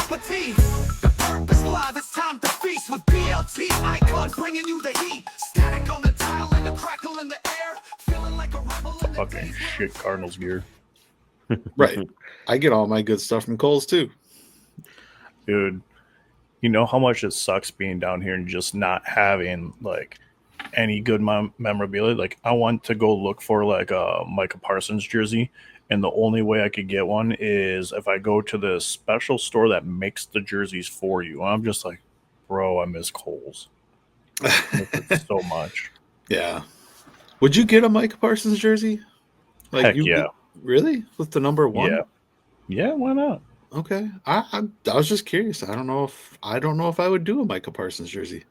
cup of tea. The purpose live, it's time to feast with BLT icon, bringing you the heat. Static on the tile and the crackle in the air, feeling like a rebel in the Fucking shit Cardinals gear. Right. I get all my good stuff from Kohl's too. Dude, you know how much it sucks being down here and just not having like any good memorabilia? Like, I want to go look for like a Micah Parsons jersey, and the only way I could get one is if I go to the special store that makes the jerseys for you. And I'm just like, bro, I miss Kohl's. I miss it so much. Yeah. Would you get a Micah Parsons jersey? Like, Heck yeah. Really? With the number 1? Yeah. Yeah, why not? Okay. I was just curious. I don't know if I would do a Micah Parsons jersey.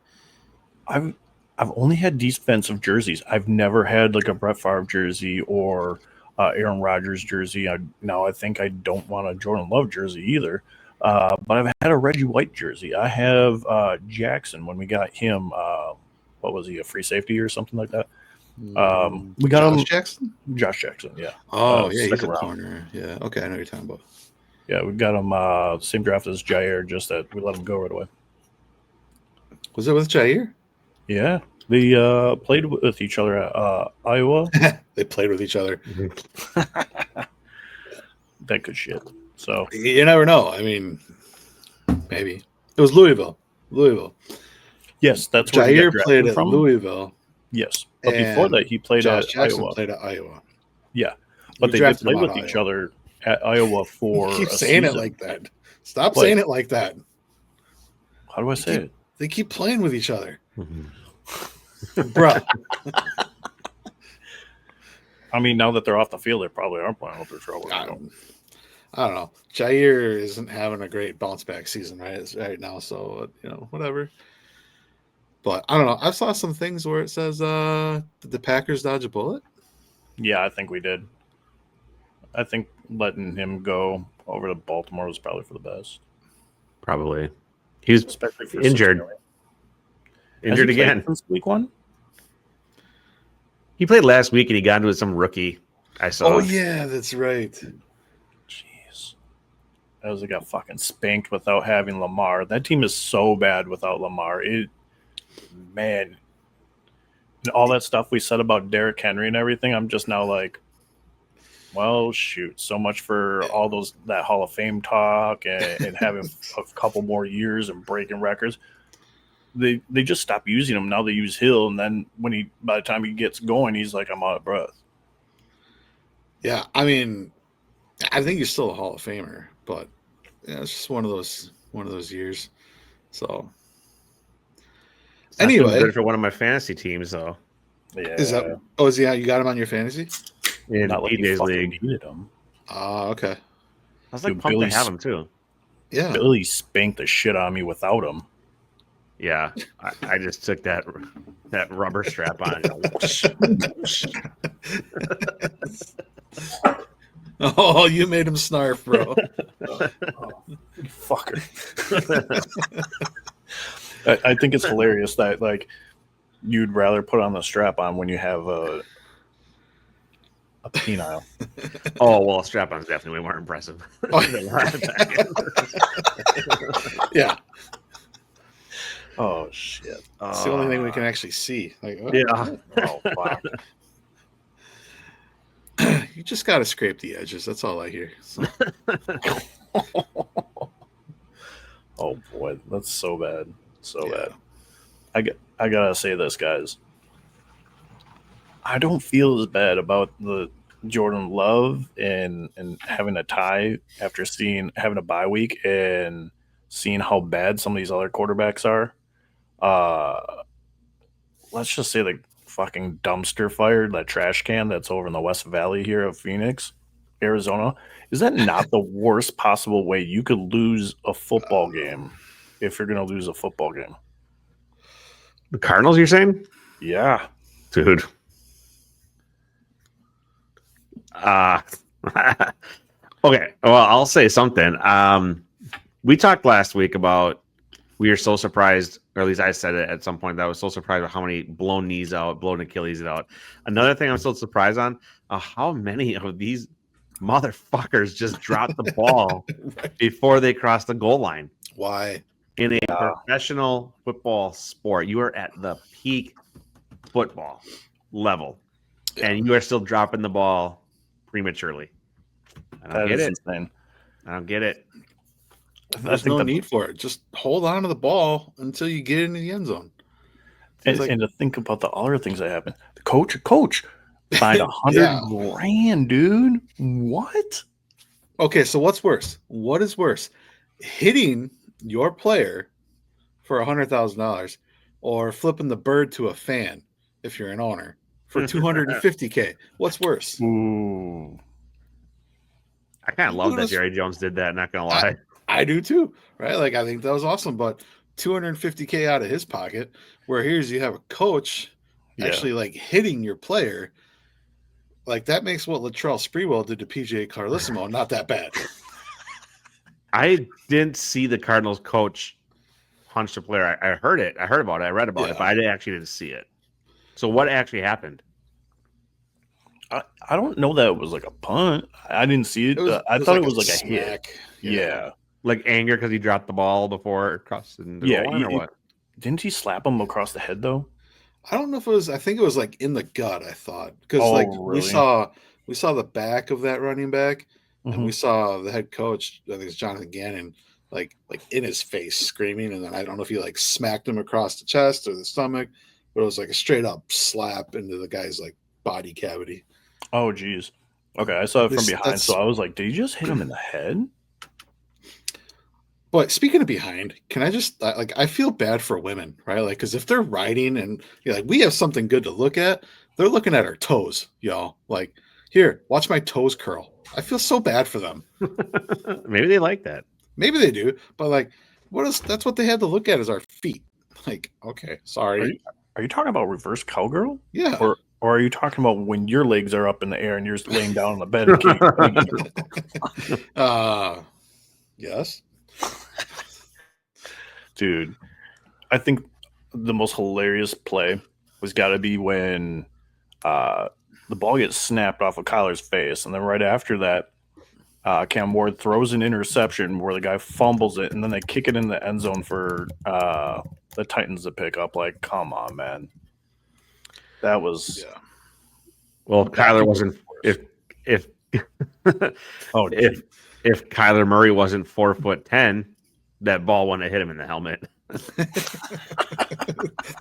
I've only had defensive jerseys. I've never had like a Brett Favre jersey or Aaron Rodgers jersey. I think I don't want a Jordan Love jersey either. But I've had a Reggie White jersey. I have Jackson when we got him. What was he, a free safety or something like that? We got Josh him. Jackson? Josh Jackson, yeah. Oh, yeah, he's a second round. corner. Yeah, okay, I know what you're talking about. Yeah, we got him same draft as Jair, just that we let him go right away. Was it with Jair? Yeah, they played with each other at Iowa. They played with each other. That good shit. So You never know. I mean, maybe. It was Louisville. yes, that's where Jair he got played drafted at from. Louisville. Yes, but before And that, he played Josh at Jackson Iowa. played at Iowa. Yeah, but You they did drafted play him with out of each Iowa. other at Iowa for Keep a saying it season. like that. Stop What? saying it like that. How do I say it? They keep playing with each other. Bruh. I mean, now that they're off the field, they probably aren't playing with their trouble. I don't know. Jair isn't having a great bounce back season right now, so whatever. But I don't know. I saw some things where it says did the Packers dodge a bullet? Yeah, I think we did. I think letting him go over to Baltimore was probably for the best. Probably. He was Especially for injured. $6 million. Injured Has he played again. since week 1? He played last week and he got into some rookie. I saw. Oh yeah, that's right. Jeez. As they got fucking spanked without having Lamar. That team is so bad without Lamar. Man. And all that stuff we said about Derrick Henry and everything, I'm just now like, well, shoot. So much for all that Hall of Fame talk and having a couple more years and breaking records. They just stop using him. Now they use Hill, and then by the time he gets going, he's like, I'm out of breath. Yeah, I mean, I think he's still a Hall of Famer, but it's just one of those years. So It's not doing anyway, good for one of my fantasy teams though. Yeah. is he? You got him on your fantasy? In Not like he EJ's fucking league. needed him. Okay. I was like Dude, pumped to Billy's- have him too. Yeah. Billy spanked the shit out of me without him. Yeah, I just took that rubber strap on. Oh, you made him snarf, bro. Fucker. I think it's hilarious that like you'd rather put on the strap on when you have a penile. Oh well, strap on is definitely way more impressive. Yeah. Oh shit. It's the only thing we can actually see. Like, oh, Yeah. Oh fuck. You just got to scrape the edges. That's all I hear. So, Oh boy, that's so bad. So yeah. bad. I gotta say this, guys. I don't feel as bad about the Jordan Love and having a tie after having a bye week and seeing how bad some of these other quarterbacks are. Let's just say the fucking dumpster fire, that trash can that's over in the West Valley here of Phoenix, Arizona. Is that not the worst possible way you could lose a football game if you're going to lose a football game? The Cardinals, you're saying? Yeah. Dude. Okay. Well, I'll say something. We talked last week about we are so surprised, or at least I said it at some point, that I was so surprised at how many blown knees out, blown Achilles out. Another thing I'm still surprised on, how many of these motherfuckers just dropped the ball before they crossed the goal line. Why? In a professional football sport, you are at the peak football level, and you are still dropping the ball prematurely. I don't get it. Insane. I don't get it. There's no need for it. Just hold on to the ball until you get into the end zone. And to think about the other things that happen. The coach fined $100,000, dude. What? Okay, so what's worse? What is worse? Hitting your player for $100,000 or flipping the bird to a fan if you're an owner for $250K? What's worse? Ooh. I kind of love that Jerry Jones did that, not gonna lie. I do too, right? Like, I think that was awesome, but $250K out of his pocket, where here's you have a coach actually like hitting your player. Like, that makes what Latrell Sprewell did to PJ Carlissimo not that bad. I didn't see the Cardinals coach punch the player. I heard it. I heard about it. I read about it, but I actually didn't see it. So what actually happened? I don't know that it was like a punt. I didn't see it. I thought it was like a hit. Yeah. Like anger because he dropped the ball before it crossed the goal line, or what? Didn't he slap him across the head though? I don't know if it was. I think it was like in the gut. I thought because really? we saw the back of that running back, and we saw the head coach. I think it's Jonathan Gannon, like in his face screaming, and then I don't know if he like smacked him across the chest or the stomach, but it was like a straight up slap into the guy's like body cavity. Oh geez. Okay, I saw it from behind, so I was like, did he just hit him in the head? But speaking of behind, can I just I feel bad for women, right? Like, because if they're riding and like we have something good to look at, they're looking at our toes, y'all. Like, here, watch my toes curl. I feel so bad for them. Maybe they like that. Maybe they do, but like, that's what they had to look at is our feet. Like, okay, sorry. Are you talking about reverse cowgirl? Yeah. Or are you talking about when your legs are up in the air and you're just laying down on the bed? And yes. Dude, I think the most hilarious play was got to be when the ball gets snapped off of Kyler's face, and then right after that, Cam Ward throws an interception where the guy fumbles it, and then they kick it in the end zone for the Titans to pick up. Like, come on, man. That was well. Kyler wasn't if if Kyler Murray wasn't 4'10", that ball wouldn't have hit him in the helmet.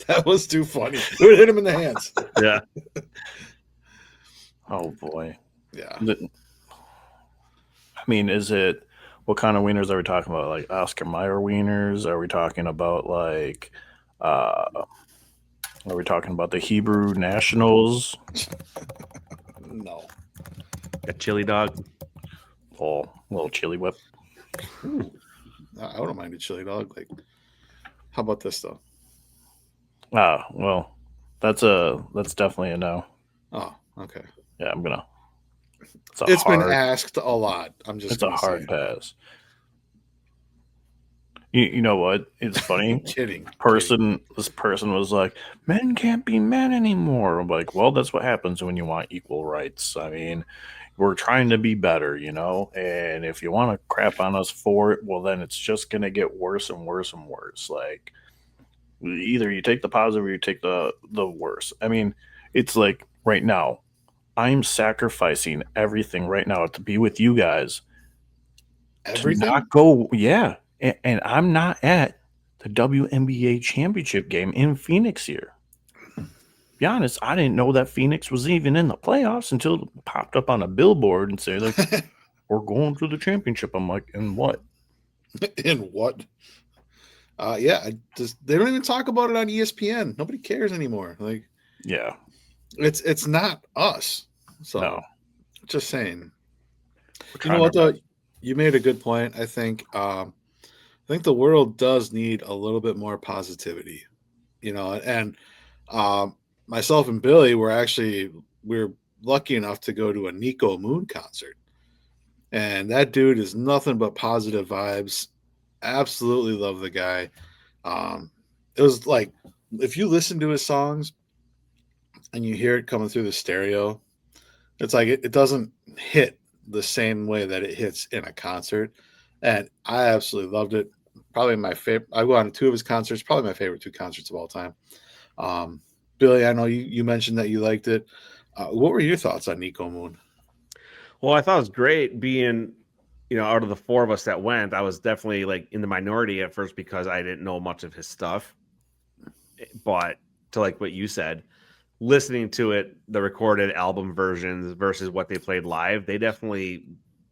That was too funny. It would hit him in the hands. Yeah. Oh boy. Yeah. I mean, what kind of wieners are we talking about? Like Oscar Mayer wieners? Are we talking about like are we talking about the Hebrew Nationals? No. A chili dog? Oh, little chili whip. Ooh. I wouldn't mind a chili dog. Like, how about this though? Well, that's definitely a no. Oh, okay. Yeah, I'm gonna. It's been asked a lot. It's a hard pass. You know what? It's funny. Kidding. This person was like, men can't be men anymore. I'm like, well, that's what happens when you want equal rights. I mean, we're trying to be better, you know? And if you want to crap on us for it, well, then it's just going to get worse and worse and worse. Like, either you take the positive or you take the worse. I mean, it's like right now, I'm sacrificing everything right now to be with you guys. Everything? To not go, yeah. And I'm not at the WNBA championship game in Phoenix here. Be honest, I didn't know that Phoenix was even in the playoffs until it popped up on a billboard and said, like, we're going to the championship. I'm like, in what? In what? Yeah, they don't even talk about it on ESPN. Nobody cares anymore. Like, yeah, it's not us. So, no. Just saying. You know what though? You made a good point. I think the world does need a little bit more positivity. You know, and myself and Billy we're lucky enough to go to a Nico Moon concert, and that dude is nothing but positive vibes. Absolutely love the guy. It was like if you listen to his songs and you hear it coming through the stereo, it's like it doesn't hit the same way that it hits in a concert. And I absolutely loved it. Probably my favorite. I went on 2 of his concerts, probably my favorite 2 concerts of all time. Billy, I know you mentioned that you liked it. What were your thoughts on Nico Moon? Well, I thought it was great being, out of the 4 of us that went, I was definitely like in the minority at first because I didn't know much of his stuff. But to like what you said, listening to it, the recorded album versions versus what they played live, they definitely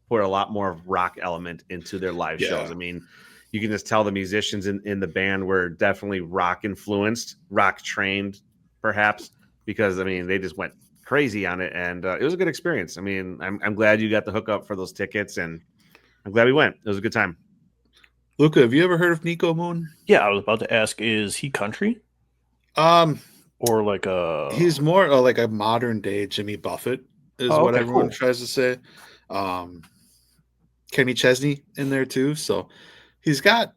put a lot more rock element into their live shows. I mean, you can just tell the musicians in the band were definitely rock influenced, rock trained, perhaps, because I mean they just went crazy on it, and it was a good experience. I mean, I'm glad you got the hookup for those tickets, and I'm glad we went. It was a good time. Luca, have you ever heard of Nico Moon? Yeah, I was about to ask, is he country or like a? He's more like a modern day Jimmy Buffett, is what everyone tries to say. Kenny Chesney in there too, so he's got.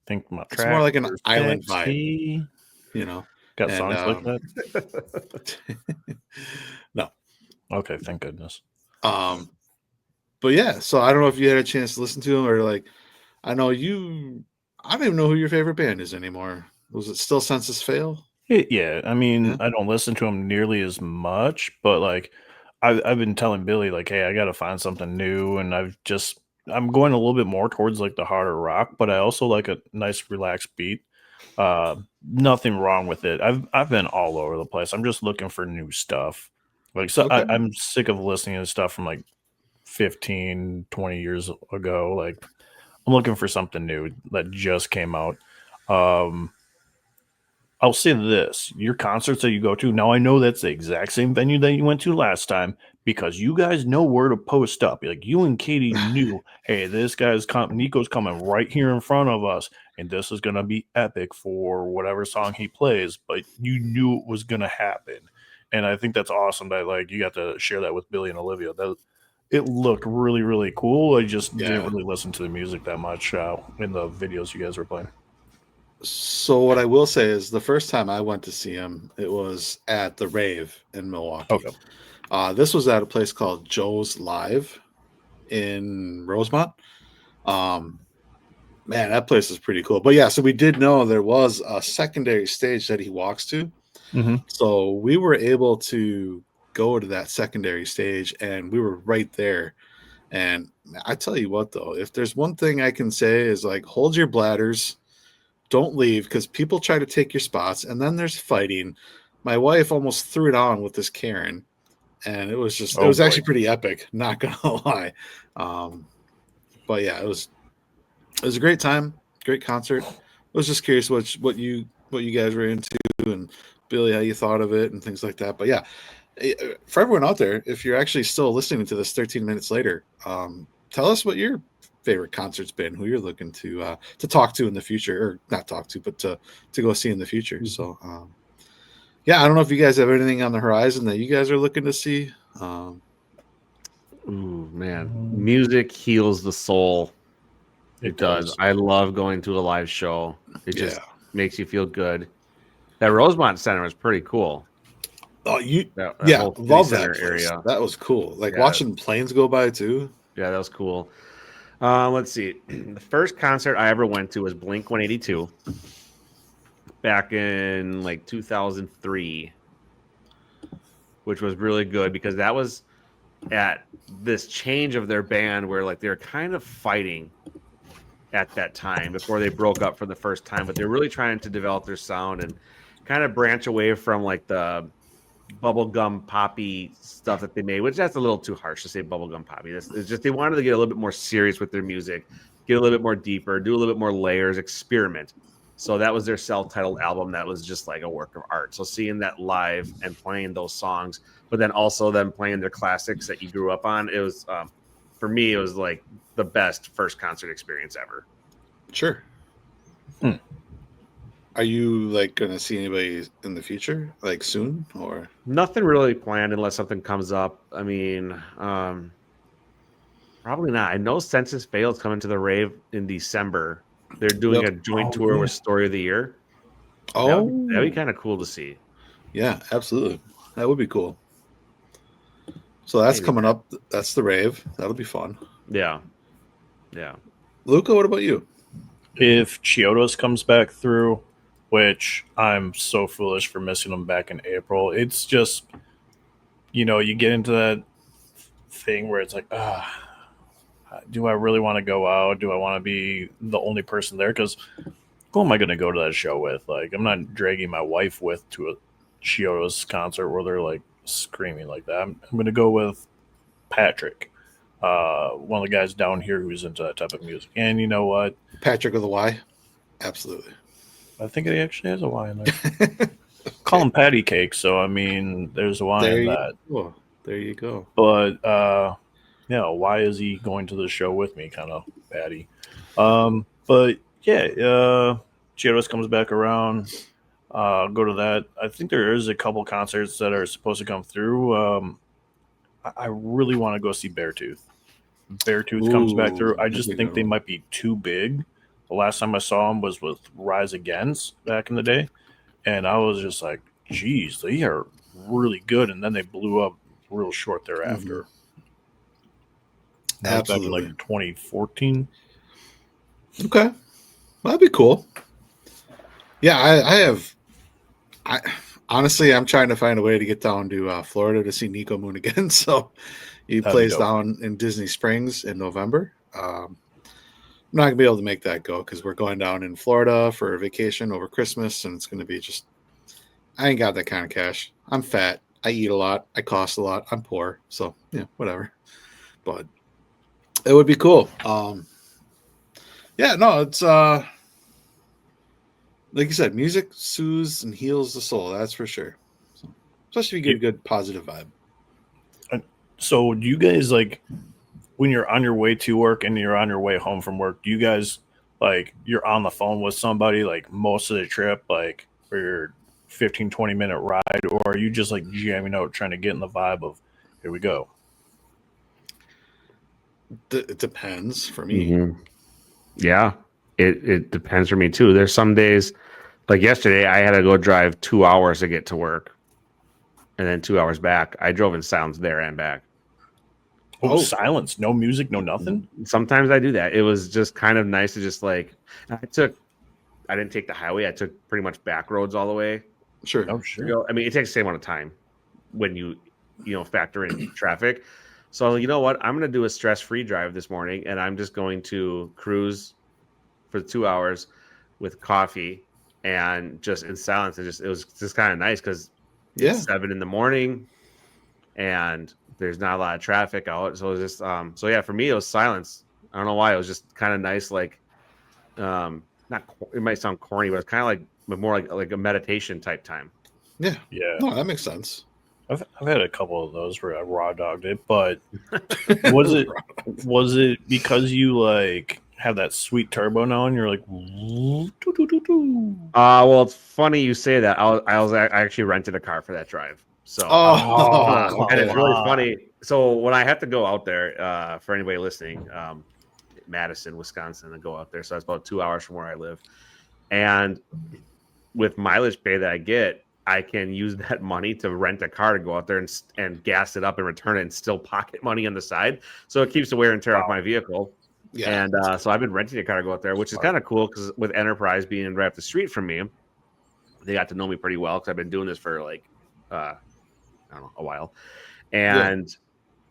Think my it's more like an island vibe, Got and, songs like that. No. Okay, thank goodness. But yeah, so I don't know if you had a chance to listen to him, or like, I know you. I don't even know who your favorite band is anymore. Was it still Census Fail? Yeah, I mean, I don't listen to him nearly as much, but like, I've been telling Billy like, hey, I got to find something new, and I'm going a little bit more towards like the harder rock, but I also like a nice relaxed beat. Nothing wrong with it. I've been all over the place. I'm just looking for new stuff. Like, so Okay. I'm sick of listening to stuff from like 15, 20 years ago. Like, I'm looking for something new that just came out. I'll say this, your concerts that you go to, now I know that's the exact same venue that you went to last time because you guys know where to post up. Like, you and Katie knew, hey, this guy's Nico's coming right here in front of us, and this is going to be epic for whatever song he plays, but you knew it was going to happen. And I think that's awesome that like you got to share that with Billy and Olivia. It looked really, really cool. I just didn't really listen to the music that much in the videos you guys were playing. So what I will say is the first time I went to see him, it was at the Rave in Milwaukee. Okay. This was at a place called Joe's Live in Rosemont. Man, that place is pretty cool. But yeah, so we did know there was a secondary stage that he walks to. Mm-hmm. So we were able to go to that secondary stage, and we were right there. And I tell you what, though, if there's one thing I can say is like, hold your bladders. Don't leave, because people try to take your spots, and then there's fighting. My wife almost threw it on with this Karen, and it was just it was actually pretty epic, not gonna lie. But yeah, it was a great time, great concert. I was just curious what you guys were into, and Billy, how you thought of it and things like that. But yeah, for everyone out there, if you're actually still listening to this 13 minutes later, tell us what your favorite concert's been, who you're looking to talk to in the future, or not talk to, but to go see in the future. So yeah, I don't know if you guys have anything on the horizon that you guys are looking to see. Ooh, man, music heals the soul. It does. I love going to a live show. It just makes you feel good. That Rosemont Center was pretty cool. Oh, that love that area. That was cool. Like watching planes go by too. Yeah, that was cool. Let's see. The first concert I ever went to was Blink 182 back in like 2003, which was really good because that was at this change of their band where like they're kind of fighting at that time before they broke up for the first time, but they're really trying to develop their sound and kind of branch away from like the bubblegum poppy stuff that they made, which that's a little too harsh to say bubblegum poppy. It's just they wanted to get a little bit more serious with their music, get a little bit more deeper, do a little bit more layers, experiment. So that was their self-titled album that was just like a work of art. So seeing that live and playing those songs, but then also them playing their classics that you grew up on, it was for me, it was like the best first concert experience ever. Sure. Are you like going to see anybody in the future, like soon, or nothing really planned unless something comes up? I mean, probably not. I know Census Fail is coming to the Rave in December. They're doing a joint tour with Story of the Year. Oh, that'd be kind of cool to see. Yeah, absolutely. That would be cool. So that's Maybe. coming up. That's the rave. That'll be fun. Yeah. Luca, what about you? If Chiodos comes back through, which I'm so foolish for missing him back in April, it's just, you get into that thing where it's like, do I really want to go out? Do I want to be the only person there? Because who am I going to go to that show with? Like, I'm not dragging my wife with to a Chiodos concert where they're like screaming like that. I'm going to go with Patrick, one of the guys down here who's into that type of music. And you know what? Patrick with a Y? Absolutely. I think it actually has a Y in there. Call him Patty Cake, so I mean, there's a Y in that. Go. There you go. But why is he going to the show with me? Kind of Patty. But yeah, Chiodos comes back around. Go to that. I think there is a couple concerts that are supposed to come through. I really want to go see Beartooth. Beartooth comes back through. I just think they might be too big. The last time I saw them was with Rise Against back in the day, and I was just like, geez, they are really good. And then they blew up real short thereafter. That was back in like 2014. Okay. Well, that'd be cool. Yeah, I honestly, I'm trying to find a way to get down to Florida to see Nico Moon again. So he plays down in Disney Springs in November. I'm not going to be able to make that go because we're going down in Florida for a vacation over Christmas, and it's going to be just – I ain't got that kind of cash. I'm fat. I eat a lot. I cost a lot. I'm poor. So, yeah, whatever. But it would be cool. It's like you said, music soothes and heals the soul. That's for sure. So, especially if you get a good positive vibe. So do you guys, like, when you're on your way to work and you're on your way home from work, do you guys, like, you're on the phone with somebody, like, most of the trip, like, for your 15, 20-minute ride, or are you just, like, jamming out, trying to get in the vibe of, here we go? It depends for me. Mm-hmm. Yeah, it depends for me, too. There's some days, like yesterday, I had to go drive 2 hours to get to work, and then 2 hours back. I drove in silence there and back. Oh, silence, no music, no nothing. Sometimes I do that. It was just kind of nice to just like I didn't take the highway. I took pretty much back roads all the way. Sure. Oh, sure. I mean, it takes the same amount of time when you factor in traffic. So you know what? I'm going to do a stress-free drive this morning, and I'm just going to cruise for 2 hours with coffee and just in silence. And it was just kind of nice because it's 7 a.m. and there's not a lot of traffic out. So it was just, for me, it was silence. I don't know why. It was just kind of nice. Like, it might sound corny, but it's kind of more like a meditation type time. Yeah. Yeah. No, that makes sense. I've had a couple of those where I raw dogged it, but was it because you like have that sweet turbo now and you're like, well, it's funny you say that. I actually rented a car for that drive. So, and it's really funny. So when I have to go out there, for anybody listening, Madison, Wisconsin, and go out there. So that's about 2 hours from where I live. And with mileage pay that I get, I can use that money to rent a car to go out there and gas it up and return it and still pocket money on the side. So it keeps the wear and tear off my vehicle. Yeah. And so I've been renting a car to go out there, which is kind of cool because with Enterprise being right up the street from me, they got to know me pretty well because I've been doing this for like, I don't know, a while. And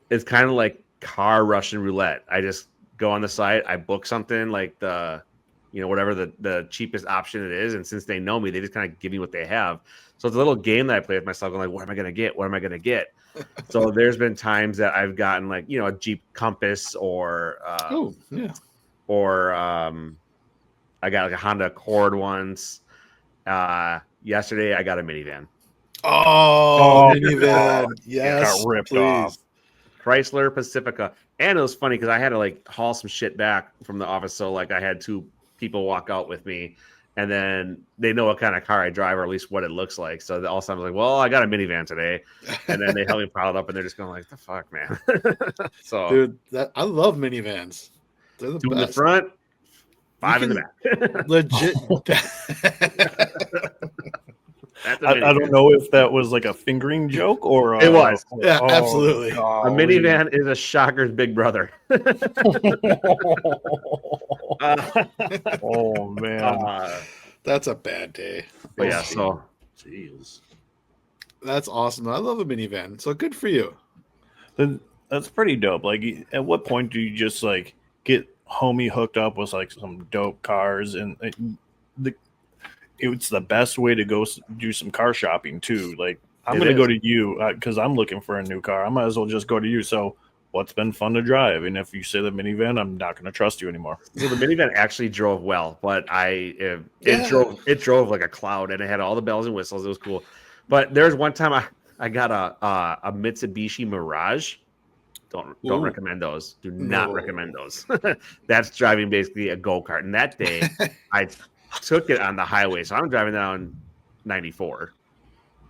it's kind of like car Russian roulette. I just go on the site, I book something like whatever the cheapest option it is. And since they know me, they just kind of give me what they have. So it's a little game that I play with myself. I'm like, what am I going to get? What am I going to get? So there's been times that I've gotten like, a Jeep Compass or I got like a Honda Accord once. Yesterday I got a minivan. Oh, minivan. Yes, got ripped please. off. Chrysler Pacifica. And it was funny because I had to like haul some shit back from the office. So like I had 2 people walk out with me and then they know what kind of car I drive or at least what it looks like. So all of a sudden I was like, well, I got a minivan today. And then they help me pile it up and they're just going like, the fuck, man. So dude, I love minivans. They're the 2 best. in the front, 5 in the back. Legit. That's a I minivan. don't know if that was like a fingering joke or It was. Yeah, absolutely. A golly. minivan is a shocker's big brother. Oh man. That's a bad day. But yeah, so Jeez. That's awesome. I love a minivan. So good for you. Then that's pretty dope. Like, at what point do you just like get homie hooked up with like some dope cars, and it's the best way to go do some car shopping too. Like, I'm It gonna is. go to you because I'm looking for a new car. I might as well just go to you. So, what's been fun to drive? And if you say the minivan, I'm not gonna trust you anymore. So the minivan actually drove well, but it Yeah. drove like a cloud, and it had all the bells and whistles. It was cool. But there's one time I got a Mitsubishi Mirage. Don't Ooh. recommend those. Do not No. recommend those. That's driving basically a go-kart. And that day I took it on the highway. So I'm driving down 94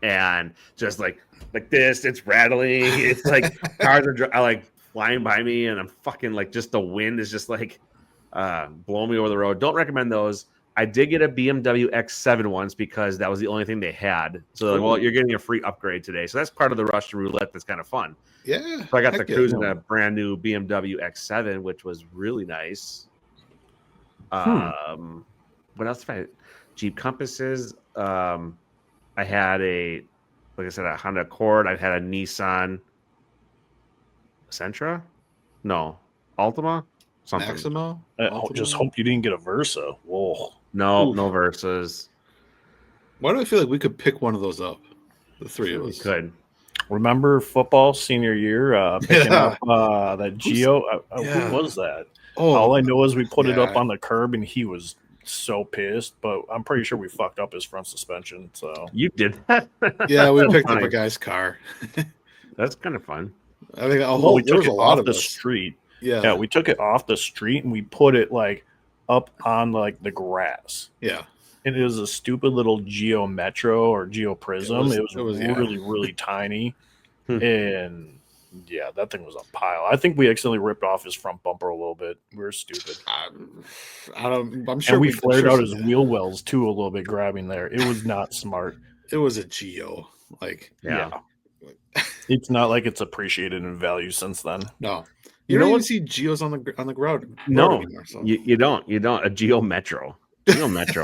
and just like this, it's rattling. It's like cars are like flying by me, and I'm fucking like, just the wind is just like blowing me over the road. Don't recommend those. I did get a BMW X7 once because that was the only thing they had. So they're like, well, you're getting a free upgrade today. So that's part of the Russian roulette that's kind of fun. Yeah. So I got heck to yeah. cruise in a brand new BMW X7, which was really nice. What else did I? Jeep Compasses. I had like I said, a Honda Accord. I had a Nissan Sentra. No, Altima. Something. Maximo. I Ultima? just hope you didn't get a Versa. Whoa. No, Oof. no Versas. Why do I feel like we could pick one of those up? The three of We us. could. Remember football senior year? Picking Yeah. up that Geo. Yeah. Who was that? Oh, All I know is we put it up yeah. on the curb, and he was so pissed. But I'm pretty sure we fucked up his front suspension. So You did that? yeah, we That's picked up funny. a guy's car. That's kind of fun. I think we there took was it a lot off of the us. street. Yeah, We took it off the street and we put it like up on like the grass. yeah. And it was a stupid little Geo Metro or Geo Prism. It was yeah. really, really tiny. Hmm. And yeah, that thing was a pile. I think we accidentally ripped off his front bumper a little bit. We were stupid. I'm sure And we flared out sure his wheel wells too a little bit, grabbing there. It was not smart. It was a Geo. Like, Yeah. It's not like it's appreciated in value since then. no, You you know don't even what? see Geos on the ground. No, anymore, so. you don't. You don't. A Geo Metro. Geo Metro.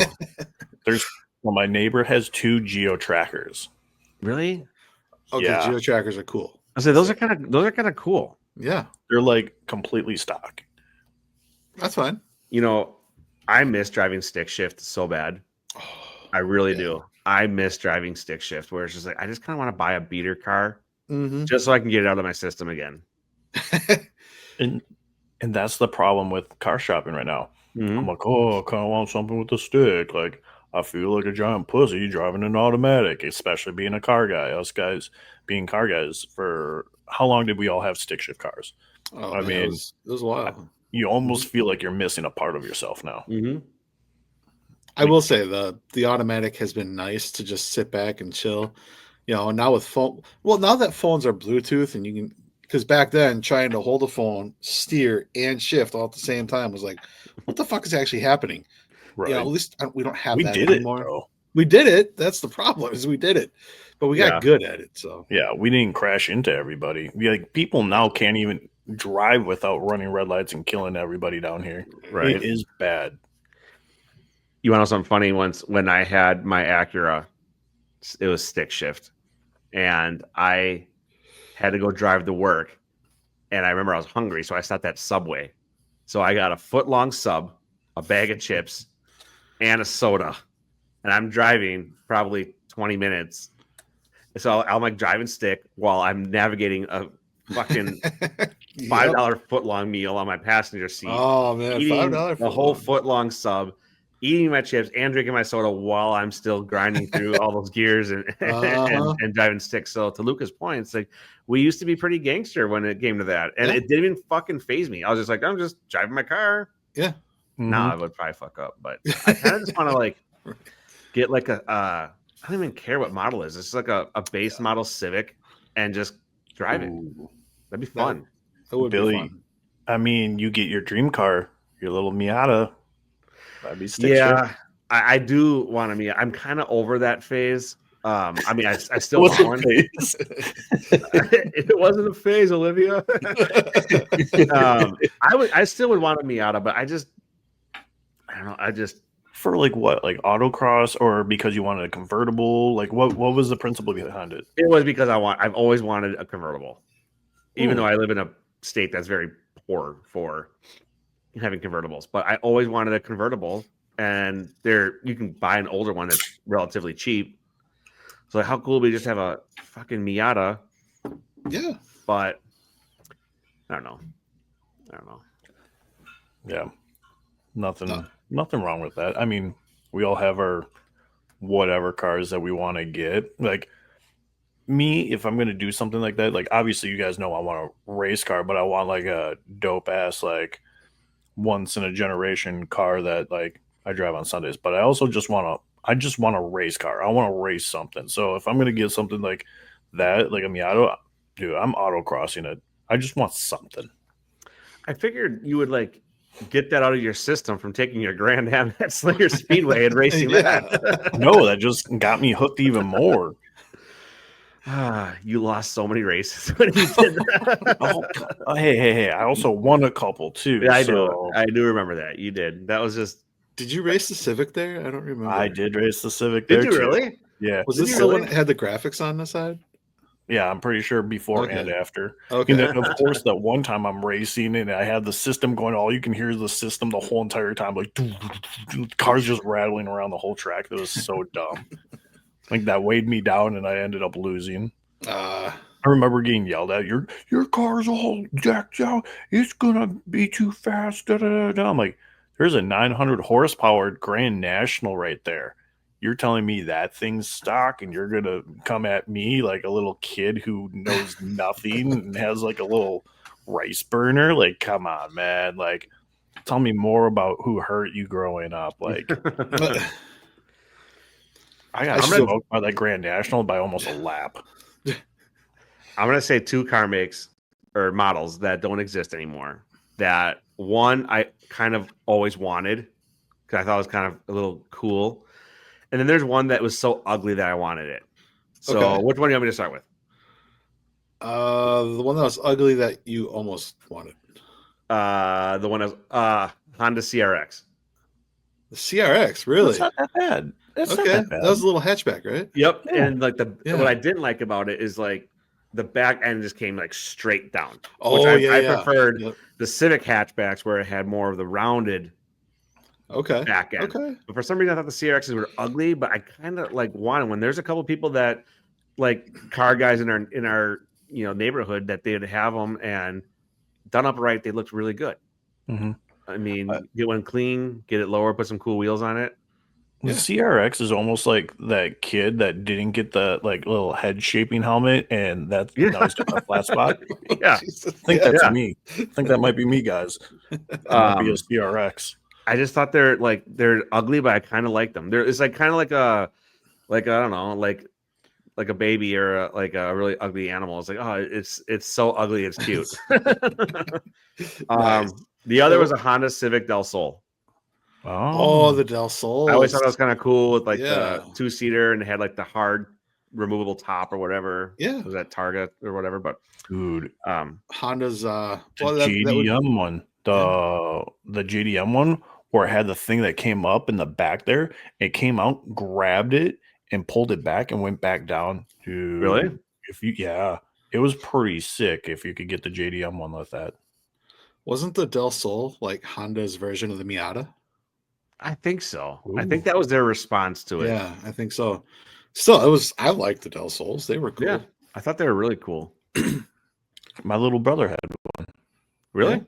My neighbor has 2 Geo trackers. Really? Okay, Yeah. Geo trackers are cool. I said those are kind of cool. Yeah, They're like completely stock. that's fine. You know, I miss driving stick shift so bad. I really Yeah. do. I miss driving stick shift, where it's just like I just kind of want to buy a beater car Mm-hmm. just so I can get it out of my system again. And that's the problem with car shopping right now. Mhm. I'm like, oh, I kind of want something with a stick. Like, I feel like a giant pussy driving an automatic, especially being a car guy. Us guys being car guys, for how long did we all have stick shift cars? Oh, I man, mean, it was a while. You almost feel like you're missing a part of yourself now. Mhm. I will say the automatic has been nice to just sit back and chill. You know, now with phone, well, now that phones are Bluetooth and you can, because back then trying to hold a phone, steer, and shift all at the same time was like, what the fuck is actually happening? Right. You know, at least we don't have We that did it, anymore. bro. We did it. That's the problem, is we did it, but we Yeah. got good at it. So Yeah, we didn't crash into everybody. People now can't even drive without running red lights and killing everybody down here. Right. It is bad. You want to know something funny? Once when I had my Acura, it was stick shift, and I had to go drive to work. And I remember I was hungry, so I stopped at Subway. So I got a foot-long sub, a bag of chips, and a soda. And I'm driving probably 20 minutes. So I'm like driving stick while I'm navigating a fucking $5 foot-long meal on my passenger seat. Oh man, Eating $5 the whole foot-long sub, eating my chips and drinking my soda while I'm still grinding through all those gears and, Uh-huh. and driving sticks. So to Luca's point, it's like we used to be pretty gangster when it came to that, and Yeah. it didn't even fucking phase me. I was just like, I'm just driving my car. Yeah. Now I would probably fuck up, but I kind of just want to like get like I don't even care what model it is. It's like a base model Civic and just drive it. Ooh. That'd be fun. That would Billy, be fun. I mean, you get your dream car, your little Miata. That'd be stick shift. Yeah, I do want to be. I'm kind of over that phase. I mean, I still What's want the one. face? It wasn't a phase, Olivia. I still would want a Miata, but I don't know. For like what? Like autocross, or because you wanted a convertible? Like what was the principle behind it? It was because I've always wanted a convertible, even Ooh. though I live in a state that's very poor for having convertibles. But I always wanted a convertible, and you can buy an older one that's relatively cheap. So like, how cool would we just have a fucking Miata? Yeah. But I don't know. Yeah. Nothing wrong with that. I mean, we all have our whatever cars that we want to get. Like me, if I'm going to do something like that, like obviously you guys know I want a race car, but I want like a dope ass, like once in a generation car that like I drive on Sundays. But I also just want a race car. I want to race something. So if I'm going to get something like that, like a Miata, dude, I'm autocrossing it. I just want something. I figured you would like get that out of your system from taking your Grand Am at Slinger Speedway and racing that. No, that just got me hooked even more. You lost so many races when you did that. Hey! I also won a couple too. Yeah, I do remember that. You did. That was just. Did you race the Civic there? I don't remember. I did race the Civic there. Did you too. really? Yeah. Was this the one that had the graphics on the side? Yeah, I'm pretty sure before Okay. and after. Okay. And of course, that one time I'm racing and I had the system going. All you can hear is the system the whole entire time, like cars just rattling around the whole track. That was so dumb. Like that weighed me down, and I ended up losing. I remember getting yelled at. Your car's all decked out. It's gonna be too fast. Da, da, da, da. I'm like, there's a 900 horsepower Grand National right there. You're telling me that thing's stock, and you're gonna come at me like a little kid who knows nothing and has like a little rice burner? Like, come on, man. Like, tell me more about who hurt you growing up. Like, I got smoked by that Grand National by almost a lap. I'm going to say two car makes or models that don't exist anymore. That one I kind of always wanted because I thought it was kind of a little cool. And then there's one that was so ugly that I wanted it. So which one do you want me to start with? The one that was ugly that you almost wanted. The one that was Honda CRX. The CRX, really? It's not that bad. It's okay. not that bad. That was a little hatchback, right? Yep. Yeah. And like what I didn't like about it is like the back end just came like straight down. Oh, I preferred the Civic hatchbacks where it had more of the rounded back end. Okay. But for some reason I thought the CRXs were ugly, but I kind of like wanted when there's a couple people that like car guys in our neighborhood that they'd have them and done up right, they looked really good. Mm-hmm. I mean, get one clean, get it lower, put some cool wheels on it. The CRX is almost like that kid that didn't get the like little head shaping helmet, and now he's got a flat spot. Yeah, I think that's me. I think that might be me, guys. Might be a CRX. I just thought they're ugly, but I kind of like them. It's like kind of like I don't know, like a baby or like a really ugly animal. It's like, oh, it's so ugly, it's cute. Nice. The other was a Honda Civic Del Sol. Oh, the Del Sol. I always thought that was kind of cool with like the 2-seater and it had like the hard removable top or whatever. Yeah. Was that Targa or whatever? But dude, Honda's the JDM one, the JDM one where it had the thing that came up in the back there. It came out, grabbed it, and pulled it back and went back down. Dude, really? It was pretty sick if you could get the JDM one with that. Wasn't the Del Sol like Honda's version of the Miata? I think so. Ooh. I think that was their response to it. Yeah, I think so. Still, I liked the Del Sols. They were cool. Yeah, I thought they were really cool. My little brother had one. Really?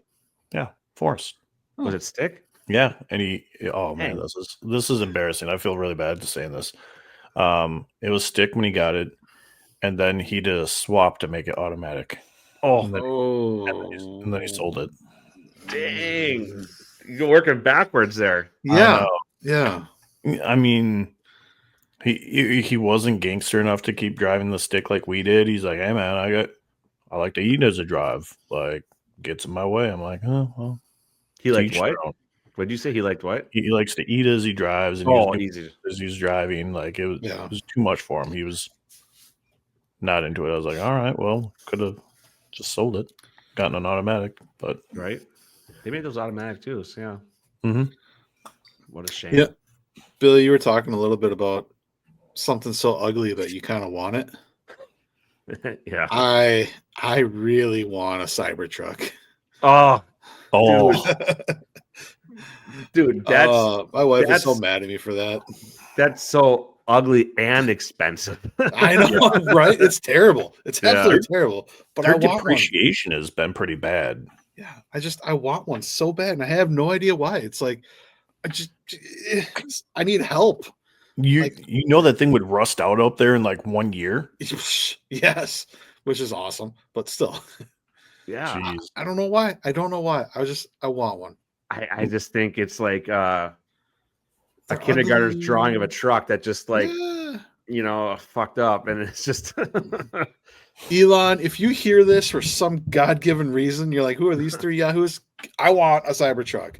Yeah, Forrest. Was it stick? Yeah, and man, this is embarrassing. I feel really bad to saying this. It was stick when he got it, and then he did a swap to make it automatic. And then he sold it. Dang. You're working backwards there. Yeah. I mean, he wasn't gangster enough to keep driving the stick like we did. He's like, hey man, I like to eat as a drive. Like, gets in my way. I'm like, oh well. He liked what? What'd you say? He liked what? He likes to eat as he drives, and Easy. as he's driving. Like it was too much for him. He was not into it. I was like, all right, well, could have just sold it, gotten an automatic, but Right. They made those automatic too. So yeah. Mhm. What a shame. Yeah. Billy, you were talking a little bit about something so ugly that you kind of want it. Yeah. I really want a Cybertruck. Oh, oh, dude, that's my wife is so mad at me for that. that's so ugly and expensive. I know, right? It's terrible. It's absolutely terrible. But their I want one. depreciation has been pretty bad. Yeah, I want one so bad, and I have no idea why. It's like I need help. You know that thing would rust out up there in like 1 year. Yes, which is awesome, but still, Yeah. Jeez. I don't know why. I want one. I just think it's like a They're kindergartner's ugly. drawing of a truck that just like Yeah. fucked up, and it's just Elon, if you hear this for some God-given reason, you're like, who are these three yahoos? I want a Cybertruck.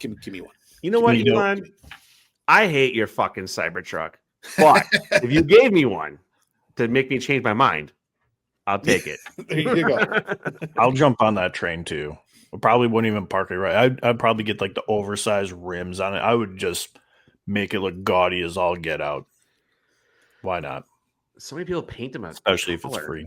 Give me one. you know what, You know- Elon? I hate your fucking Cybertruck, but if you gave me one to make me change my mind, I'll take it. There you go. I'll jump on that train too. I probably wouldn't even park it right. I'd probably get like the oversized rims on it. I would just make it look gaudy as all get out. Why not? So many people paint them, Especially if it's color, free.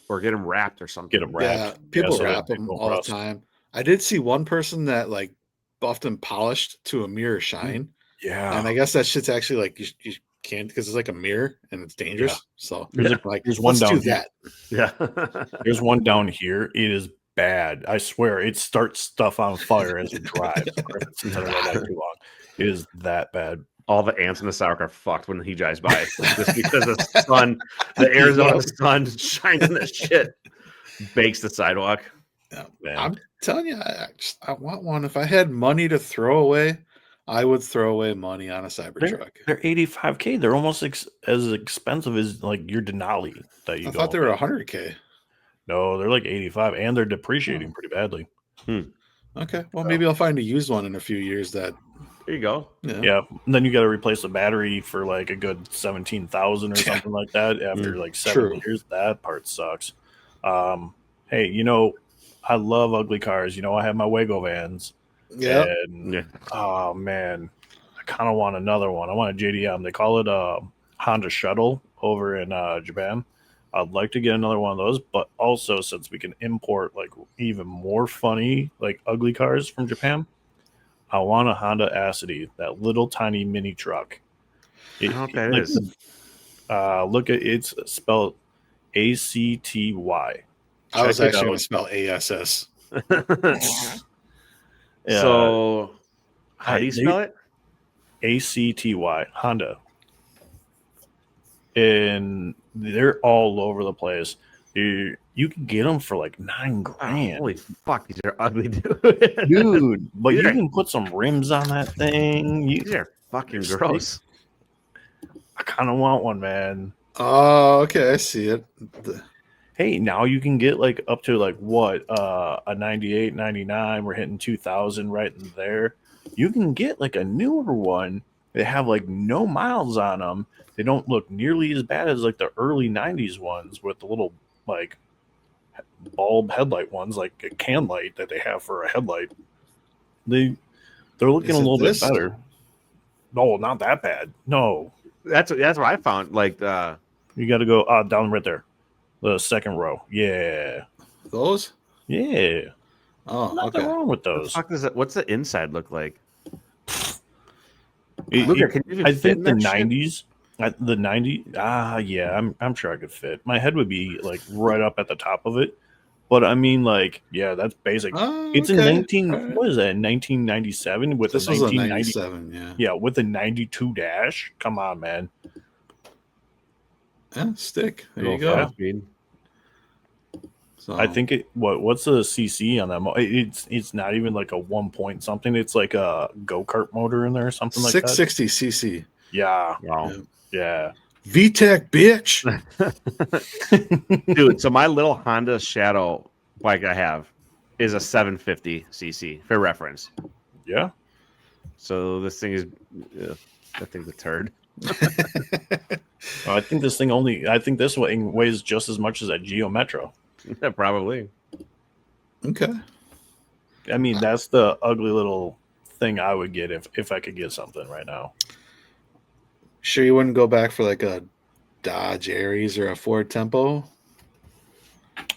or get them wrapped or something. Get them wrapped. Yeah, people so wrap that them they don't all rust. the time. I did see one person that like buffed and polished to a mirror shine, Yeah. and I guess that shit's actually like you can't because it's like a mirror and it's dangerous. Yeah. So There's one let's down do here. that. Yeah. There's one down here. It is bad. I swear it starts stuff on fire as it drives. It's been like that too long. It is that bad. All the ants in the sidewalk are fucked when he drives by, just because the sun, the Arizona sun shines in that shit, bakes the sidewalk. Yeah. Man. I'm telling you, I want one. If I had money to throw away, I would throw away money on a Cybertruck. They're $85K. They're almost as expensive as like your Denali that you I thought they were $100K. No, they're like 85 and they're depreciating pretty badly. Okay, well maybe I'll find a used one in a few years. That There you go. Yeah. And then you got to replace the battery for like a good 17,000 or something like that after like 7 years. That part sucks. Hey, I love ugly cars. I have my Wago vans. Yeah. And oh man, I kind of want another one. I want a JDM. They call it a Honda Shuttle over in Japan. I'd like to get another one of those, but also since we can import like even more funny, like ugly cars from Japan, I want a Honda Acity, that little tiny mini truck. I don't know what that is. Look at it's spelled ACTY. I was Check it actually going out. to spell ASS. Yeah, So, how do you spell it? ACTY Honda, and they're all over the place. You can get them for like $9,000. Holy fuck, these are ugly, dude. Dude, but you These are- can put some rims on that thing. These are fucking gross. I kind of want one, man. Oh, okay, I see it. Hey, now you can get like up to like what a 98, 99. We're hitting 2,000 right in there. You can get like a newer one. They have like no miles on them. They don't look nearly as bad as like the early 90s ones with the little like bulb headlight ones, like a can light that they have for a headlight. They're looking Is a it little this? bit better. No, not that bad. No, That's what I found. Like, you got to go down right there, the second row. Yeah, Those? yeah. Oh, Nothing okay. wrong with the those. fuck is it? What's the inside look like? It- Look it- at, can you even I fit think in the that shit? 90s, the 90s. Yeah, I'm sure I could fit. My head would be like right up at the top of it. But I mean, like, yeah, that's basic. Oh, It's in okay. 19. All right. What is that? 1997 with This a was a 1990. 97, yeah. Yeah, with a 92 dash. Come on, man. Yeah, stick. There you Little go. fast speed. So, I think what's the CC on that? It's not even like a 1 point something. It's like a go-kart motor in there or something like that. 660 cc. Yeah, Wow. yeah. VTEC, bitch. Dude, so my little Honda Shadow bike I have is a 750 cc for reference. Yeah. So this thing is, I think the turd. I think this thing weighs just as much as a Geo Metro. Probably. Okay. I mean, that's the ugly little thing I would get if I could get something right now. Sure, you wouldn't go back for like a Dodge Aries or a Ford Tempo?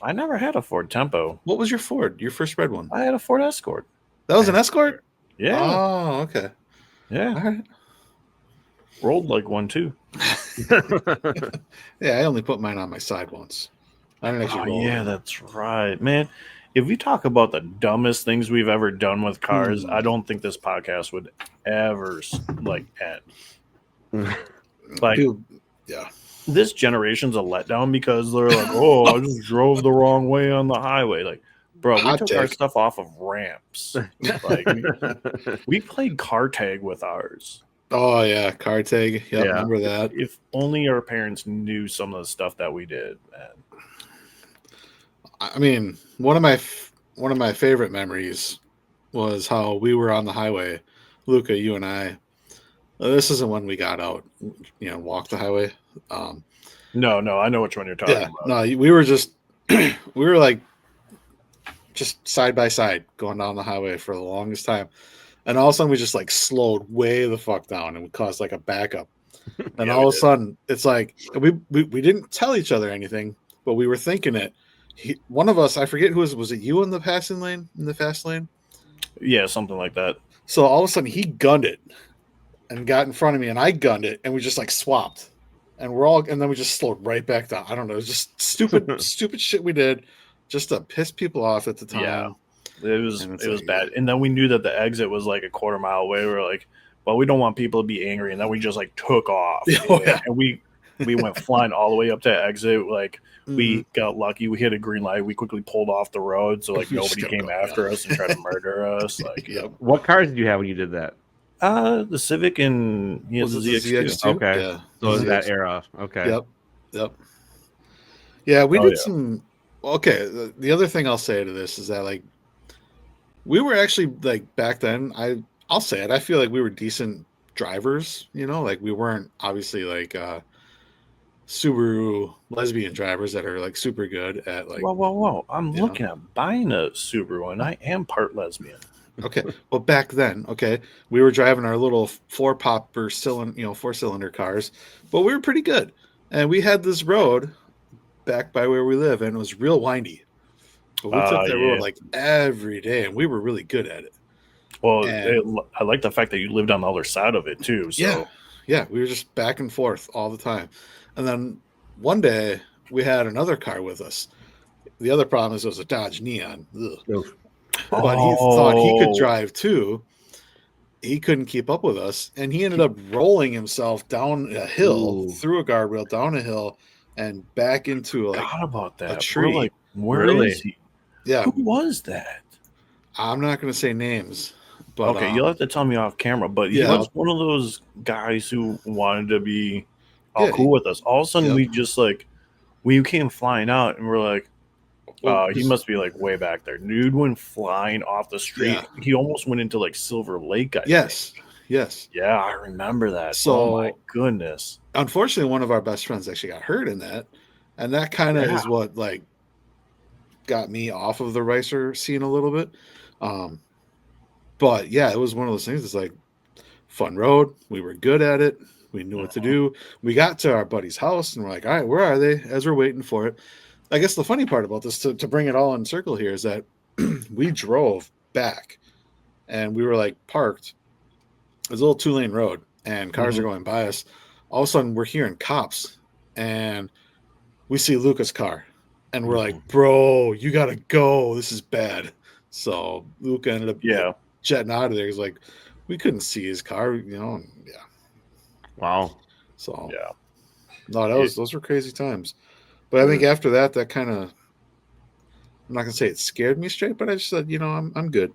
I never had a Ford Tempo. What was your Ford? Your first red one? I had a Ford Escort. That was an Escort? Yeah. Oh, okay. Yeah. All right. Rolled like one too. Yeah, I only put mine on my side once. I didn't actually roll. Yeah, that's right, man. If we talk about the dumbest things we've ever done with cars, I don't think this podcast would ever end. Like, Dude, yeah. this generation's a letdown because they're like, "Oh, I just drove the wrong way on the highway." Like, bro, we Hot took our take. stuff off of ramps. Like, we played car tag with ours. Oh yeah, car tag. Yep, Yeah. remember that. If only our parents knew some of the stuff that we did, man. I mean, one of my favorite memories was how we were on the highway, Luca, you and I. This isn't when we got out, walked the highway. No, I know which one you're talking Yeah, about. no, we were just we were like just side by side going down the highway for the longest time, and all of a sudden we just like slowed way the fuck down and we caused like a backup. And Yeah, all we of a did. sudden it's like we didn't tell each other anything, but we were thinking it. One of us, I forget who was it you in the passing lane, in the fast lane? Yeah, something like that. So all of a sudden he gunned it and got in front of me and I gunned it and we just like swapped. And then we just slowed right back down. I don't know. It was just stupid shit we did just to piss people off at the time. Yeah. It was And it's like, like, bad. And then we knew that the exit was like a quarter mile away. We were like, well, we don't want people to be angry. And then we just like took off. Oh, yeah. And we went flying all the way up to exit. Like, we Mm-hmm. got lucky. We hit a green light. We quickly pulled off the road. So like We just nobody kept came going, after us and tried to murder us. Like, Yep. What cars did you have when you did that? the Civic and the Was it the ZX2. ZX2? Okay. Yeah. So is ZX2. that era? Okay. Yep. Yeah, we Oh, did yeah. some. Okay, the other thing I'll say to this is that like we were actually like back then. I'll say it. I feel like we were decent drivers. Like we weren't obviously like Subaru lesbian drivers that are like super good at like. Whoa. I'm you looking at buying a Subaru and I am part lesbian. Okay, well back then, we were driving our little four-cylinder cars, but we were pretty good, and we had this road back by where we live, and it was real windy. But we took that road Yeah. like every day, and we were really good at it. Well, And- I like the fact that you lived on the other side of it too. So Yeah, we were just back and forth all the time. And then one day we had another car with us. The other problem is it was a Dodge Neon. Ugh. But he thought he could drive too. He couldn't keep up with us, and he ended up rolling himself down a hill, Ooh. through a guardrail, down a hill, and back into like forgot about that. tree. We're like, where Really? is he? yeah. Who was that? I'm not going to say names, but Okay, you'll have to tell me off camera. But he yeah. was one of those guys who wanted to be all Yeah, cool with us. All of a sudden, Yep. we just like we came flying out, and we're like, well, he must be like way back there. Dude went flying off the street. Yeah. He almost went into like Silver Lake. I think. Yes. Yeah, I remember that. So- oh my goodness. Unfortunately, one of our best friends actually got hurt in that, and that kind of Yeah. is what like got me off of the racer scene a little bit. But yeah, it was one of those things. It's like fun road. We were good at it. We knew what to do. We got to our buddy's house and we're like, all right, where are they? As we're waiting for it. I guess the funny part about this, to bring it all in circle here, is that we drove back and we were like parked. It was a little 2-lane road and cars are going by us. All of a sudden we're hearing cops and we see Luca's car and we're like, bro, you got to go. This is bad. So Luca ended up jetting out of there. He's like, we couldn't see his car, and yeah. Wow. So Yeah. no, those were crazy times. But I think after that kind of, I'm not gonna say it scared me straight, but I just said, I'm good.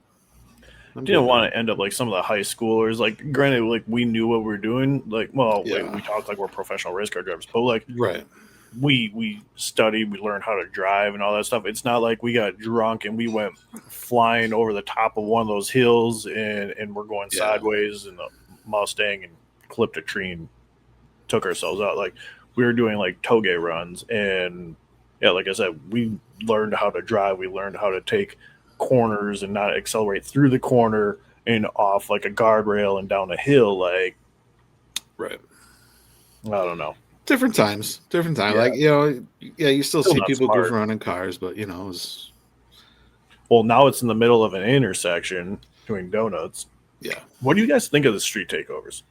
Didn't want to end up like some of the high schoolers. Like, granted, like we knew what we were doing. Like, well, Yeah. we talk like we're professional race car drivers, but like right. we studied, we learned how to drive and all that stuff. It's not like we got drunk and we went flying over the top of one of those hills and we're going sideways in the Mustang and clipped a tree and took ourselves out. Like we were doing like toge runs, and yeah, like I said, we learned how to drive. We learned how to take corners and not accelerate through the corner and off like a guardrail and down a hill. Like, right. I don't know. Different times. Yeah. Like, you still see not people smart. goofing around in cars, but it's... Well, now it's in the middle of an intersection doing donuts. Yeah. What do you guys think of the street takeovers?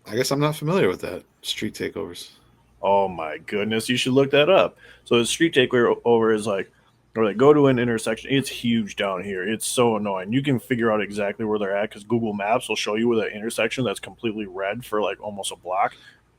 I guess I'm not familiar with that. Street takeovers. Oh my goodness, you should look that up. So the street takeover is like, or like go to an intersection. It's huge down here. It's so annoying. You can figure out exactly where they're at because Google Maps will show you where that intersection that's completely red for like almost a block.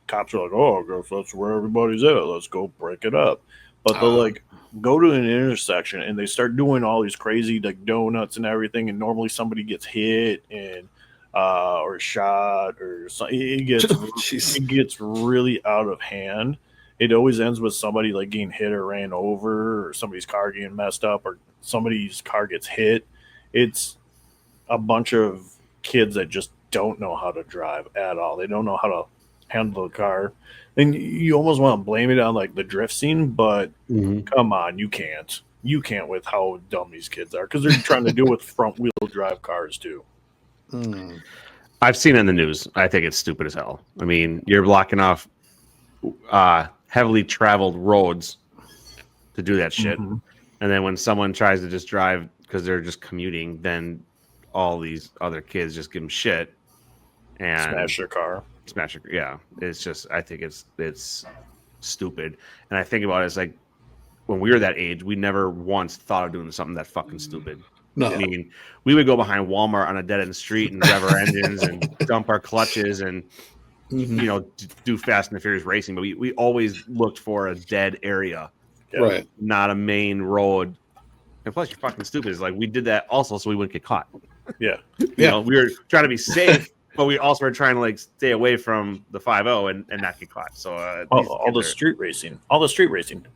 Cops are like, oh, I guess that's where everybody's at. Let's go break it up. But they'll like go to an intersection and they start doing all these crazy like donuts and everything. And normally somebody gets hit and or shot or something. It gets really out of hand. It always ends with somebody like getting hit or ran over, or somebody's car getting messed up, or somebody's car gets hit. It's a bunch of kids that just don't know how to drive at all. They don't know how to handle the car. And you almost want to blame it on like the drift scene, but come on, you can't. You can't with how dumb these kids are, because they're trying to do it with front wheel drive cars too. I've seen it in the news. I think it's stupid as hell. I mean, you're blocking off heavily traveled roads to do that shit. And then when someone tries to just drive because they're just commuting, then all these other kids just give them shit and smash their car. Yeah. It's just, I think it's stupid. And I think about it as like, when we were that age, we never once thought of doing something that fucking stupid. No. I mean, we would go behind Walmart on a dead end street and rev our engines and dump our clutches and do Fast and the Furious racing, but we always looked for a dead area, right? Not a main road. And plus, you're fucking stupid. It's like we did that also so we wouldn't get caught. Yeah, we were trying to be safe, but we also were trying to like stay away from the 5-0 and not get caught. So all the street racing,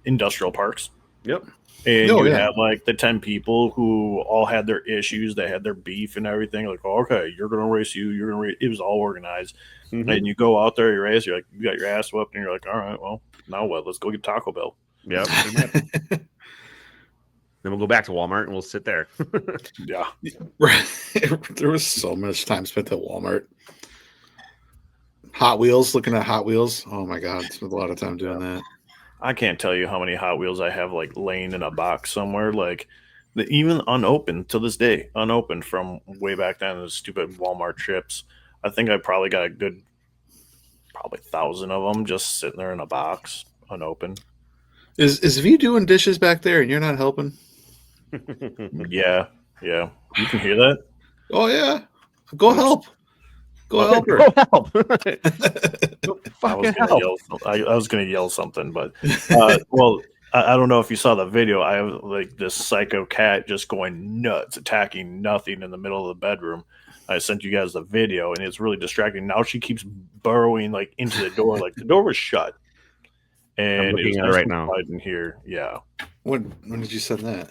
industrial parks. Yep. And you had like the 10 people who all had their issues, they had their beef and everything. Like, oh, okay, you're gonna race you, you're gonna race. It was all organized. And you go out there, you race, you're like, you got your ass whooped, and you're like, all right, well, now what? Let's go get Taco Bell. Yep. Then we'll go back to Walmart and we'll sit there. Yeah. Right. There was so much time spent at Walmart. Hot Wheels, looking at Hot Wheels. Oh my God, spent a lot of time doing that. I can't tell you how many Hot Wheels I have like laying in a box somewhere, like even unopened to this day, unopened from way back then. Those stupid Walmart trips. I think I probably got a good, probably 1,000 of them just sitting there in a box, unopened. Is V doing dishes back there and you're not helping? Yeah. You can hear that? Oh yeah, go help. Go help her. Go help. I was gonna yell something, but well, I don't know if you saw the video. I have like this psycho cat just going nuts, attacking nothing in the middle of the bedroom. I sent you guys the video, and it's really distracting. Now she keeps burrowing like into the door, like the door was shut. And I'm looking at it right now. I didn't hear. Yeah. When did you send that?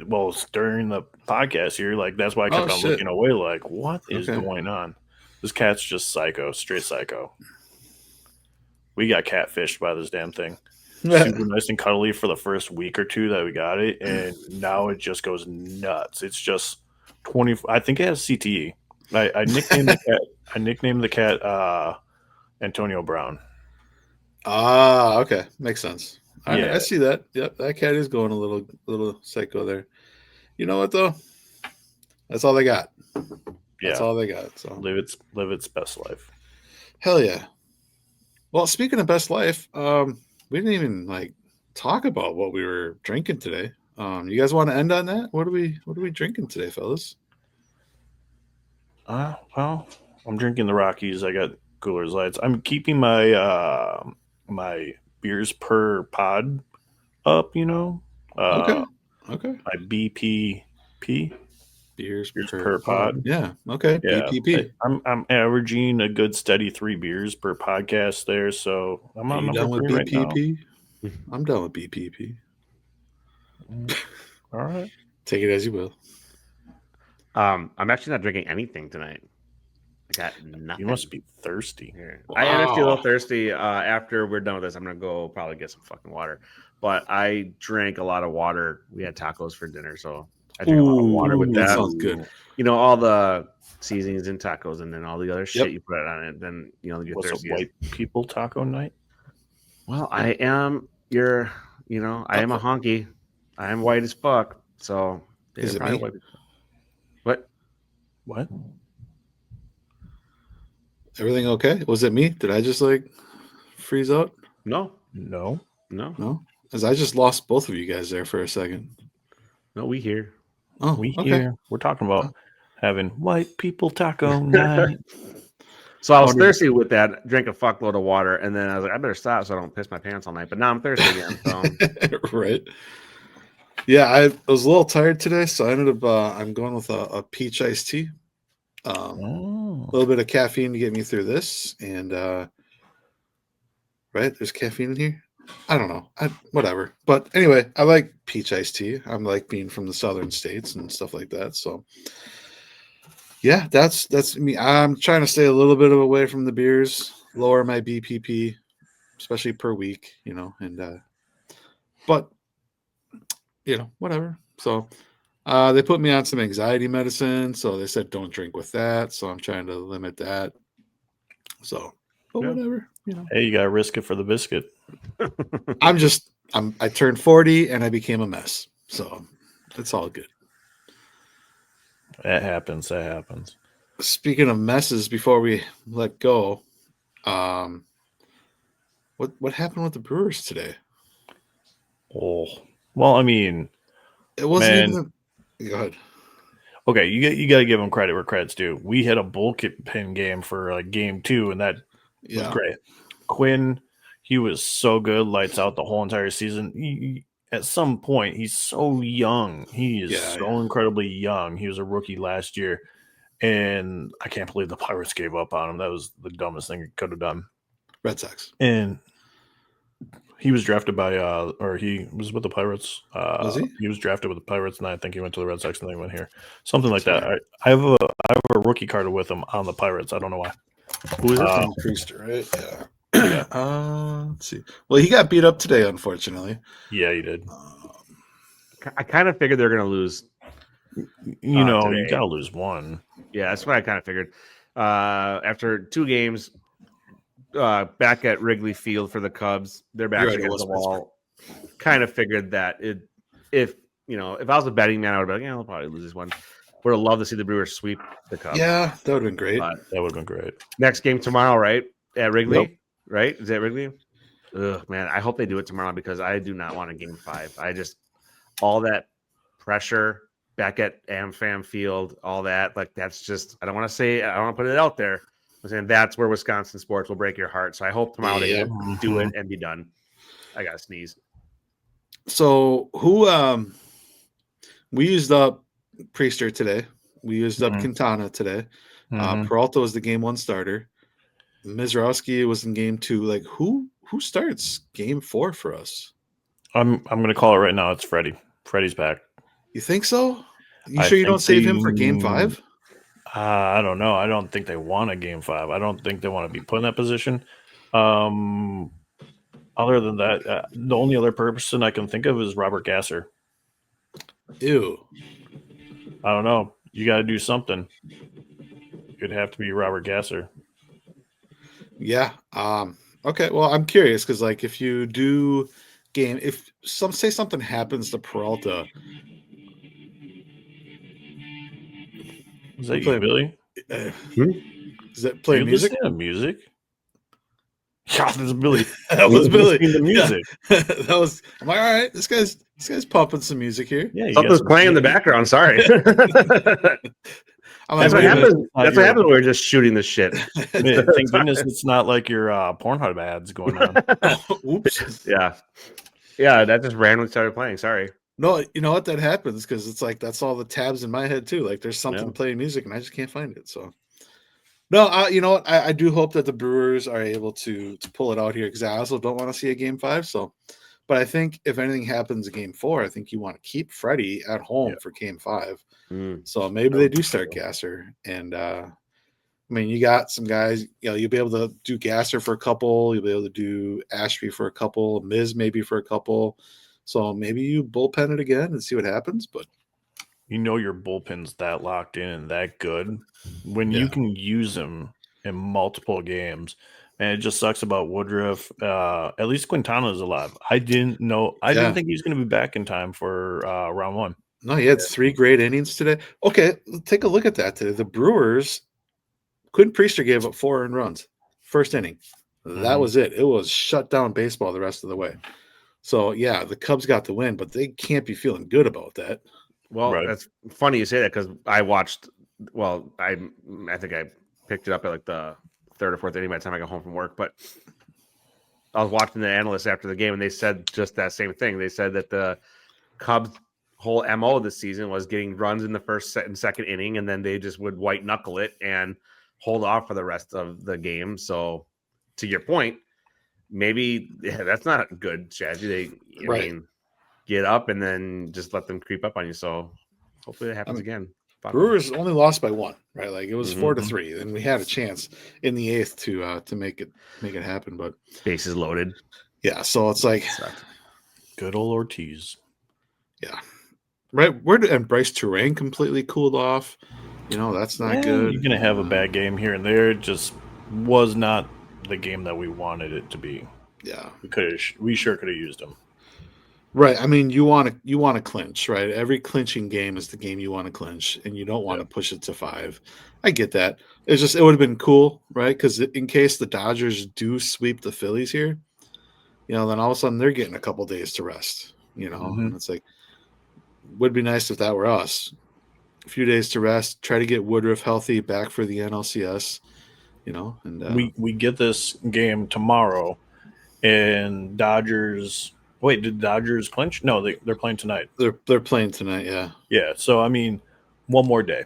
Well, it's during the podcast here. Like that's why I kept on looking away. Like, what is going on? This cat's just psycho, straight psycho. We got catfished by this damn thing. Super nice and cuddly for the first week or two that we got it, and now it just goes nuts. It's just 20. I think it has CTE. I nicknamed the cat. I nicknamed the cat Antonio Brown. Ah, okay, makes sense. All right, Yeah. I see that. Yep, that cat is going a little psycho there. You know what though? That's all they got. That's all they got. So live its best life. Hell yeah. Well, speaking of best life, we didn't even like talk about what we were drinking today. You guys want to end on that? What are we drinking today, fellas? Well, I'm drinking the Rockies. I got Coors Lights. I'm keeping my my beers per pod up. Okay. My BPP. beers per pod. Yeah. Okay. Yeah, BPP. I'm averaging a good steady 3 beers per podcast there, so I'm Are on you number done with 3 right now. BPP? I'm done with BPP. All right. Take it as you will. I'm actually not drinking anything tonight. I got nothing. You must be thirsty. Here. Wow. I am actually a little thirsty. After we're done with this, I'm gonna go probably get some fucking water. But I drank a lot of water. We had tacos for dinner, so I drank a lot of water with that that. sounds good. You know, all the seasonings in tacos, and then all the other shit Yep. you put on it. Then you know you're What's thirsty. a white people taco night? Well, I am. I am a honky. I am white as fuck. So Is it probably me? white people. What? What? Everything okay? Was it me? Did I just like freeze out? No, No. No, as I just lost both of you guys there for a second. no, we here. Oh, We okay. here. We're talking about having white people taco night. So I was Wondered- thirsty with that. Drank a fuckload of water, and then I was like, I better stop so I don't piss my pants all night. But now I'm thirsty again. So Right. Yeah, I was a little tired today, so I ended up. I'm going with a peach iced tea. A Oh. little bit of caffeine to get me through this, and right, there's caffeine in here. I don't know. Whatever. But anyway, I like peach iced tea. I'm like being from the southern states and stuff like that. So yeah, that's me. I'm trying to stay a little bit away from the beers, lower my BPP, especially per week, and but whatever. So they put me on some anxiety medicine, so they said don't drink with that. So I'm trying to limit that. So, but Yeah. whatever. Hey, you gotta risk it for the biscuit. I turned 40 and I became a mess. So it's all good. That happens. That happens. Speaking of messes, before we let go, what happened with the Brewers today? Oh, well, I mean, It wasn't Man. even. Go ahead. okay, you got to give them credit where credit's due. We hit a bullpen game for game 2, and that was Yeah. great. Quinn, he was so good, lights out the whole entire season. At some point, he's so young. He is so incredibly young. He was a rookie last year, and I can't believe the Pirates gave up on him. That was the dumbest thing it could have done. Red Sox. And he was drafted by, or he was with the Pirates. Was he? He was drafted with the Pirates, and I think he went to the Red Sox, and then he went here. Something like Sorry. that. I have a rookie card with him on the Pirates. I don't know why. Who is it? Priester, right? Yeah. Let's see. Well, he got beat up today, unfortunately. Yeah, he did. I kind of figured they're going to lose. You Today. got to lose one. Yeah, that's what I kind of figured. After 2 games, back at Wrigley Field for the Cubs, they're back You're right, it against the was wall. Kind of figured that if I was a betting man, I would be like, yeah, they'll probably lose this one. Would have loved to see the Brewers sweep the Cubs. Yeah, that would have been great. But That would have been great. next game tomorrow, right? At Wrigley, Yep. right? Is that Wrigley? Ugh, man, I hope they do it tomorrow because I do not want a game 5. All that pressure back at AmFam Field, all that, like that's just, I don't want to put it out there. I'm saying that's where Wisconsin sports will break your heart. So I hope tomorrow they Yeah. do it and be done. I got to sneeze. So we used up Priester today. We used up Quintana today. Mhm. Peralta was the game 1 starter. Mizrowski was in game 2. Like who starts game 4 for us? I'm going to call it right now. It's Freddie. Freddie's back. You think so? You I sure you think don't save him for game 5? I don't know. I don't think they want a game 5. I don't think they want to be put in that position. Other than that, the only other person I can think of is Robert Gasser. Ew. I don't know. You got to do something. It'd have to be Robert Gasser. Yeah. Okay. Well, I'm curious because, like, if you do game, if something happens to Peralta, Is that you, Play- Billy? is that playing You music? listen to music? Yeah, this is Billy. That was Billy. Listening to music. That was. I'm like, all right. This guy's pumping some music here. Yeah, you Something's got playing in the background. Sorry. I'm like, That's what wait a minute. happens. That's what happens when we're just shooting this shit. Man, thank goodness it's not like your Pornhub ads going on. Oops. Yeah. Yeah, that just randomly started playing. Sorry. No, you know what? That happens because it's like that's all the tabs in my head too. Like there's something Yeah. playing music and I just can't find it. So no, you know what? I do hope that the Brewers are able to pull it out here because I also don't want to see a game 5. So, but I think if anything happens in game 4, I think you want to keep Freddie at home Yeah. for game 5. Mm. So maybe That they would do be start cool. Gasser. And I mean, you got some guys, you know, you'll be able to do Gasser for a couple, you'll be able to do Ashby for a couple, Miz maybe for a couple. So maybe you bullpen it again and see what happens. But You know your bullpen's that locked in and that good when you Yeah. can use them in multiple games. And it just sucks about Woodruff. At least Quintana's alive. I didn't Yeah. think he was going to be back in time for round 1. No, he had 3 great innings today. Okay, take a look at that today. The Brewers, Quinn Priester gave up 4 earned runs, first inning. That Mhm. was it. It was shut down baseball the rest of the way. So yeah, the Cubs got the win, but they can't be feeling good about that. Well, Right. that's funny you say that because I watched. Well, I think I picked it up at like the third or fourth inning by the time I got home from work. But I was watching the analysts after the game, and they said just that same thing. They said that the Cubs' whole MO this season was getting runs in the first and second inning, and then they just would white knuckle it and hold off for the rest of the game. So, to your point, maybe that's not a good strategy. I Right. mean, get up and then just let them creep up on you. So, hopefully, that happens mean, again. Brewers only lost by 1, right? Like it was Mhm. 4-3, and we had a chance in the 8th to make it happen. But Bases loaded. yeah, so it's like Sucked. Good old Ortiz. yeah, right. And Bryce Terrain completely cooled off. You know that's not good. You're going to have a bad game here and there. It just was not the game that we wanted it to be. Yeah. We sure could have used him. Right. I mean, you want to clinch, right? Every clinching game is the game you want to clinch, and you don't want to push it to 5. I get that. It's just it would have been cool, right? Because in case the Dodgers do sweep the Phillies here, you know, then all of a sudden they're getting a couple days to rest. You know, Mhm. and it's like would be nice if that were us. A few days to rest, try to get Woodruff healthy back for the NLCS. You know, and We get this game tomorrow, and Dodgers. Wait, did Dodgers clinch? No, they're playing tonight. they're playing tonight. Yeah. Yeah, so I mean, one more day.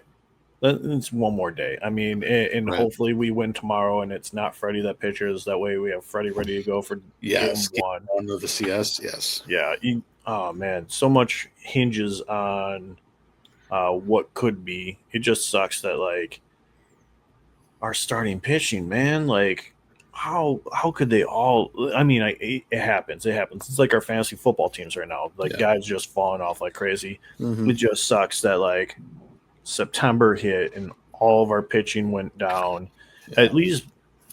It's one more day. I mean, and Right. hopefully we win tomorrow, and it's not Freddie that pitches. That way, we have Freddie ready to go for Yes. game 1. One of the CS. Yes. Yeah. Oh man, so much hinges on what could be. It just sucks that like our starting pitching, man. Like, how could they all? I mean, it happens. It happens. It's like our fantasy football teams right now. Like Yeah. guys just falling off like crazy. Mhm. It just sucks that like September hit and all of our pitching went down. Yeah. At least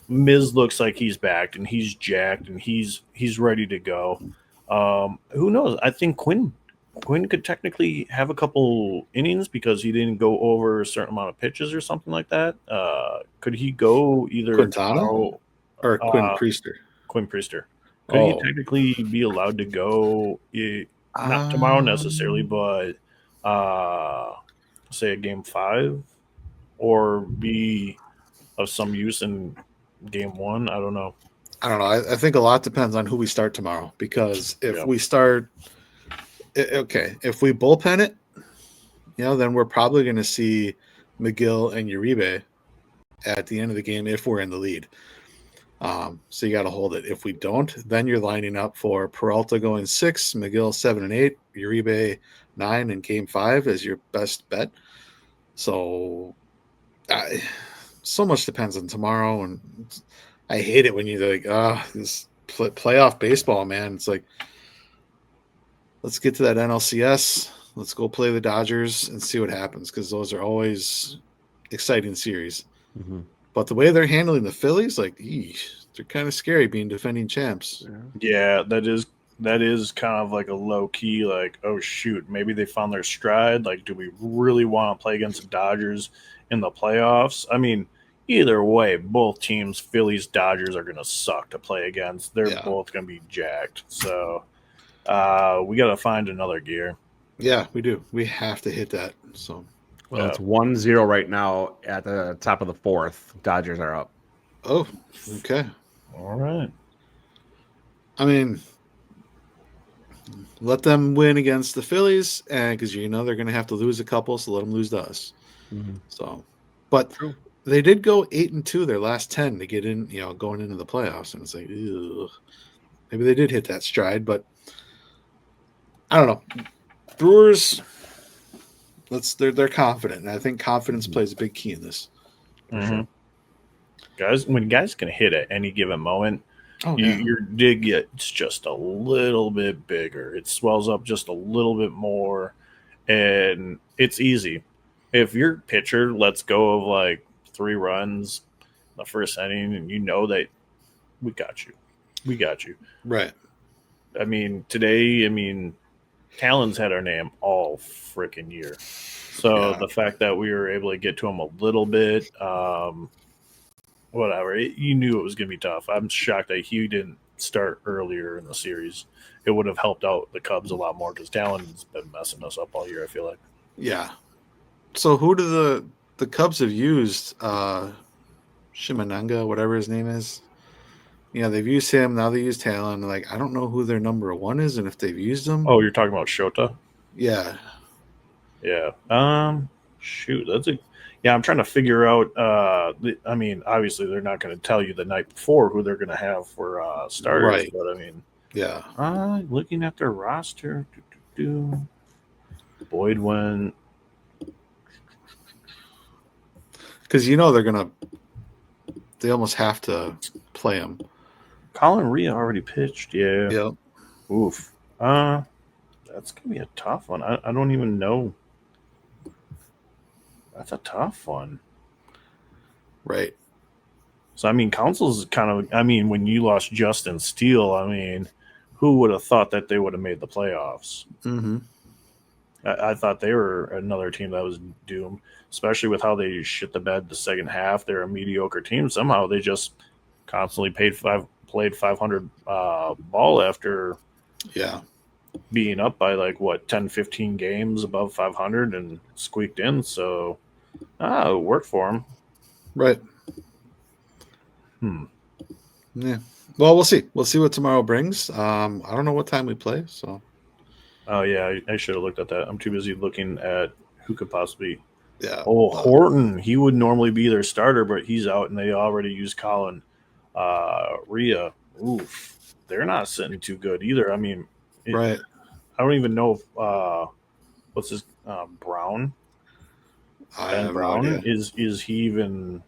Miz looks like he's back and he's jacked and he's ready to go. Who knows? I think Quinn could technically have a couple innings because he didn't go over a certain amount of pitches or something like that. Could he go either Quintana tomorrow? or Quinn Uh, Priester? Quinn Priester. Could he Oh. technically be allowed to go? Not tomorrow necessarily, but say a game 5 or be of some use in game 1. I don't know. I don't know. I think a lot depends on who we start tomorrow because if Yeah. we start, okay, if we bullpen it, you know, then we're probably going to see McGill and Uribe at the end of the game if we're in the lead. So you got to hold it. If we don't, then you're lining up for Peralta going 6, McGill 7 and 8, Uribe 9 in game 5 as your best bet. So, so much depends on tomorrow, and I hate it when you're like, this playoff baseball, man. It's like, let's get to that NLCS. Let's go play the Dodgers and see what happens because those are always exciting series. Mm-hmm. But the way they're handling the Phillies, like, they're kind of scary being defending champs. Yeah, that is kind of like a low key, like, oh shoot, maybe they found their stride. Like, do we really want to play against the Dodgers in the playoffs? I mean, either way, both teams, Phillies, Dodgers, are going to suck to play against. They're both going to be jacked. So we got to find another gear. Yeah, we do. We have to hit that. So, well, it's 1-0 right now at the top of the 4th. Dodgers are up. Oh, okay. All right. I mean, Let them win against the Phillies, and because they're going to have to lose a couple, so let them lose to us. So, but True. they did go 8-2 their last 10 to get in, going into the playoffs, and it's like, ugh. Maybe they did hit that stride, but I don't know. Brewers, they're confident, and I think confidence plays a big key in this. Mhm. Guys, when guys can hit at any given moment, Oh yeah, your dig gets just a little bit bigger. It swells up just a little bit more, and it's easy. If your pitcher lets go of like 3 runs in the first inning, and you know that we got you. right. I mean, today, Talon's had our name all freaking year. So Yeah. the fact that we were able to get to him a little bit, whatever, you knew it was going to be tough. I'm shocked that he didn't start earlier in the series. It would have helped out the Cubs a lot more because Talon's been messing us up all year, I feel like. Yeah. So who do the Cubs have used? Shimananga, whatever his name is. They've used him. Now they use Talon. Like, I don't know who their number 1 is and if they've used him. Oh, you're talking about Shota? Yeah. Yeah. Shoot, I'm trying to figure out. Obviously, they're not going to tell you the night before who they're going to have for starters, Right. but Yeah. looking at their roster, Boyd went. Because they almost have to play him. Colin Rhea already pitched. Yeah. Yep. Oof. That's gonna be a tough one. I don't even know. That's a tough one. Right. So Council's kind of. When you lost Justin Steele, who would have thought that they would have made the playoffs? Mm-hmm. I thought they were another team that was doomed, especially with how they shit the bed the second half. They're a mediocre team. Somehow they just constantly played 500 ball after being up by 10, 15 games above 500 and squeaked in. So it worked for them. Right. Yeah. Well, we'll see. We'll see what tomorrow brings. I don't know what time we play, so. Oh, yeah, I should have looked at that. I'm too busy looking at who could possibly. Yeah. Oh, Horton. He would normally be their starter, but he's out, and they already used Colin Rhea. Oof. They're not sitting too good either. Right. I don't even know if what's his Brown? Ben Brown? Is he even.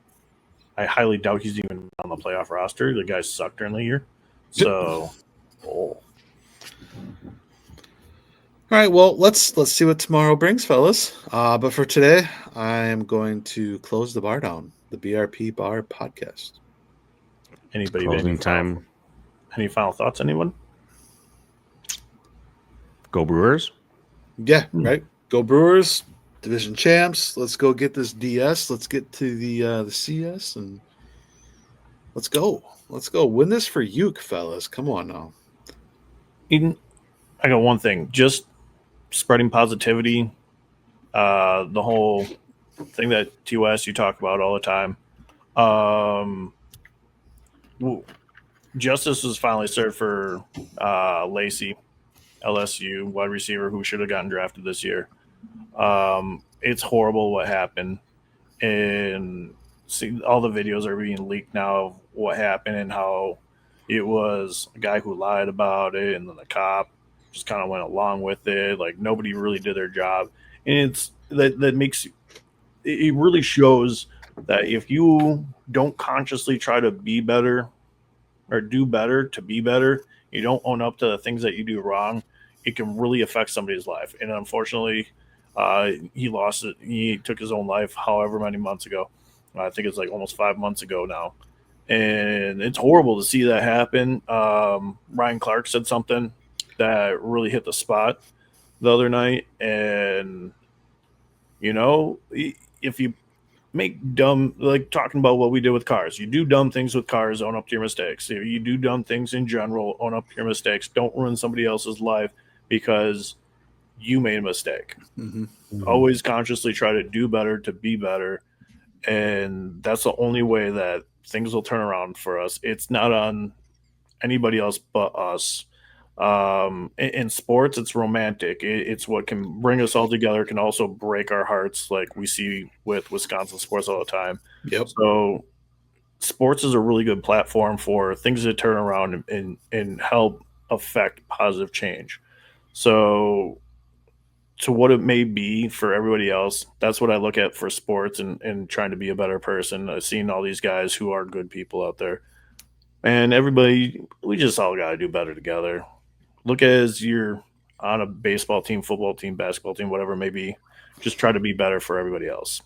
I highly doubt he's even on the playoff roster. The guy sucked during the year. So, All right, well, let's see what tomorrow brings, fellas. But for today, I am going to close the bar down, the BRP Bar Podcast. Anybody? Closing time. Any final thoughts, anyone? Go Brewers. Yeah, right. Go Brewers, division champs. Let's go get this DS. Let's get to the CS, and let's go. Let's go. Win this for Uke, fellas. Come on now. I got one thing. Just spreading positivity. The whole thing that TOS you talk about all the time. Justice was finally served for Lacey, LSU wide receiver who should have gotten drafted this year. It's horrible what happened, and see all the videos are being leaked now of what happened and how it was a guy who lied about it, and then the cop just kind of went along with it. Like nobody really did their job, and it's that makes it really shows that if you don't consciously try to be better or do better to be better, you don't own up to the things that you do wrong, it can really affect somebody's life. And unfortunately, he lost it. He took his own life however many months ago. I think it's almost 5 months ago now. And it's horrible to see that happen. Ryan Clark said something that really hit the spot the other night. And, if you make dumb, talking about what we did with cars, you do dumb things with cars, own up to your mistakes. If you do dumb things in general, own up to your mistakes. Don't ruin somebody else's life because you made a mistake. Always consciously try to do better to be better. And that's the only way that things will turn around for us. It's not on anybody else but us. In sports, it's romantic. It's what can bring us all together, can also break our hearts, like we see with Wisconsin sports all the time. Yep. So sports is a really good platform for things to turn around and help affect positive change. So to what it may be for everybody else, that's what I look at for sports and trying to be a better person. I've seen all these guys who are good people out there. And everybody, we just all got to do better together. Look at it as you're on a baseball team, football team, basketball team, whatever it may be. Just try to be better for everybody else.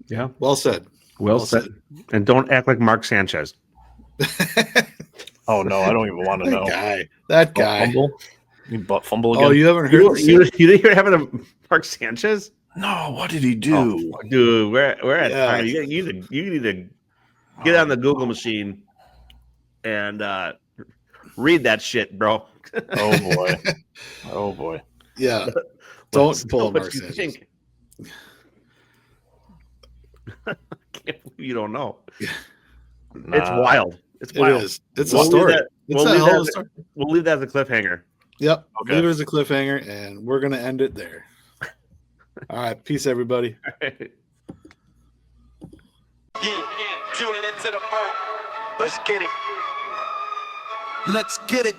Yeah. Well said. Well said. And don't act like Mark Sanchez. Oh, no, I don't even want to know. That guy. Fumble? You butt fumble again? Oh, you haven't heard this You yet? didn't hear having a Mark Sanchez? No, what did he do? Oh, dude, we're at Yeah. time. You need to get on the Google machine and read that shit, bro. Oh, boy. Oh, boy. Yeah. Don't pull a What Mark you Sanchez. think? I can't believe you don't know. Nah. It's wild. It's It wild. is. It's We'll a story. leave that- It's we'll a leave hell that of a as a- story. We'll leave that as a cliffhanger. Yep. Okay. Leave it as a cliffhanger, and we're going to end it there. All right. Peace, everybody. Tuning into the phone. Let's get it. Let's get it.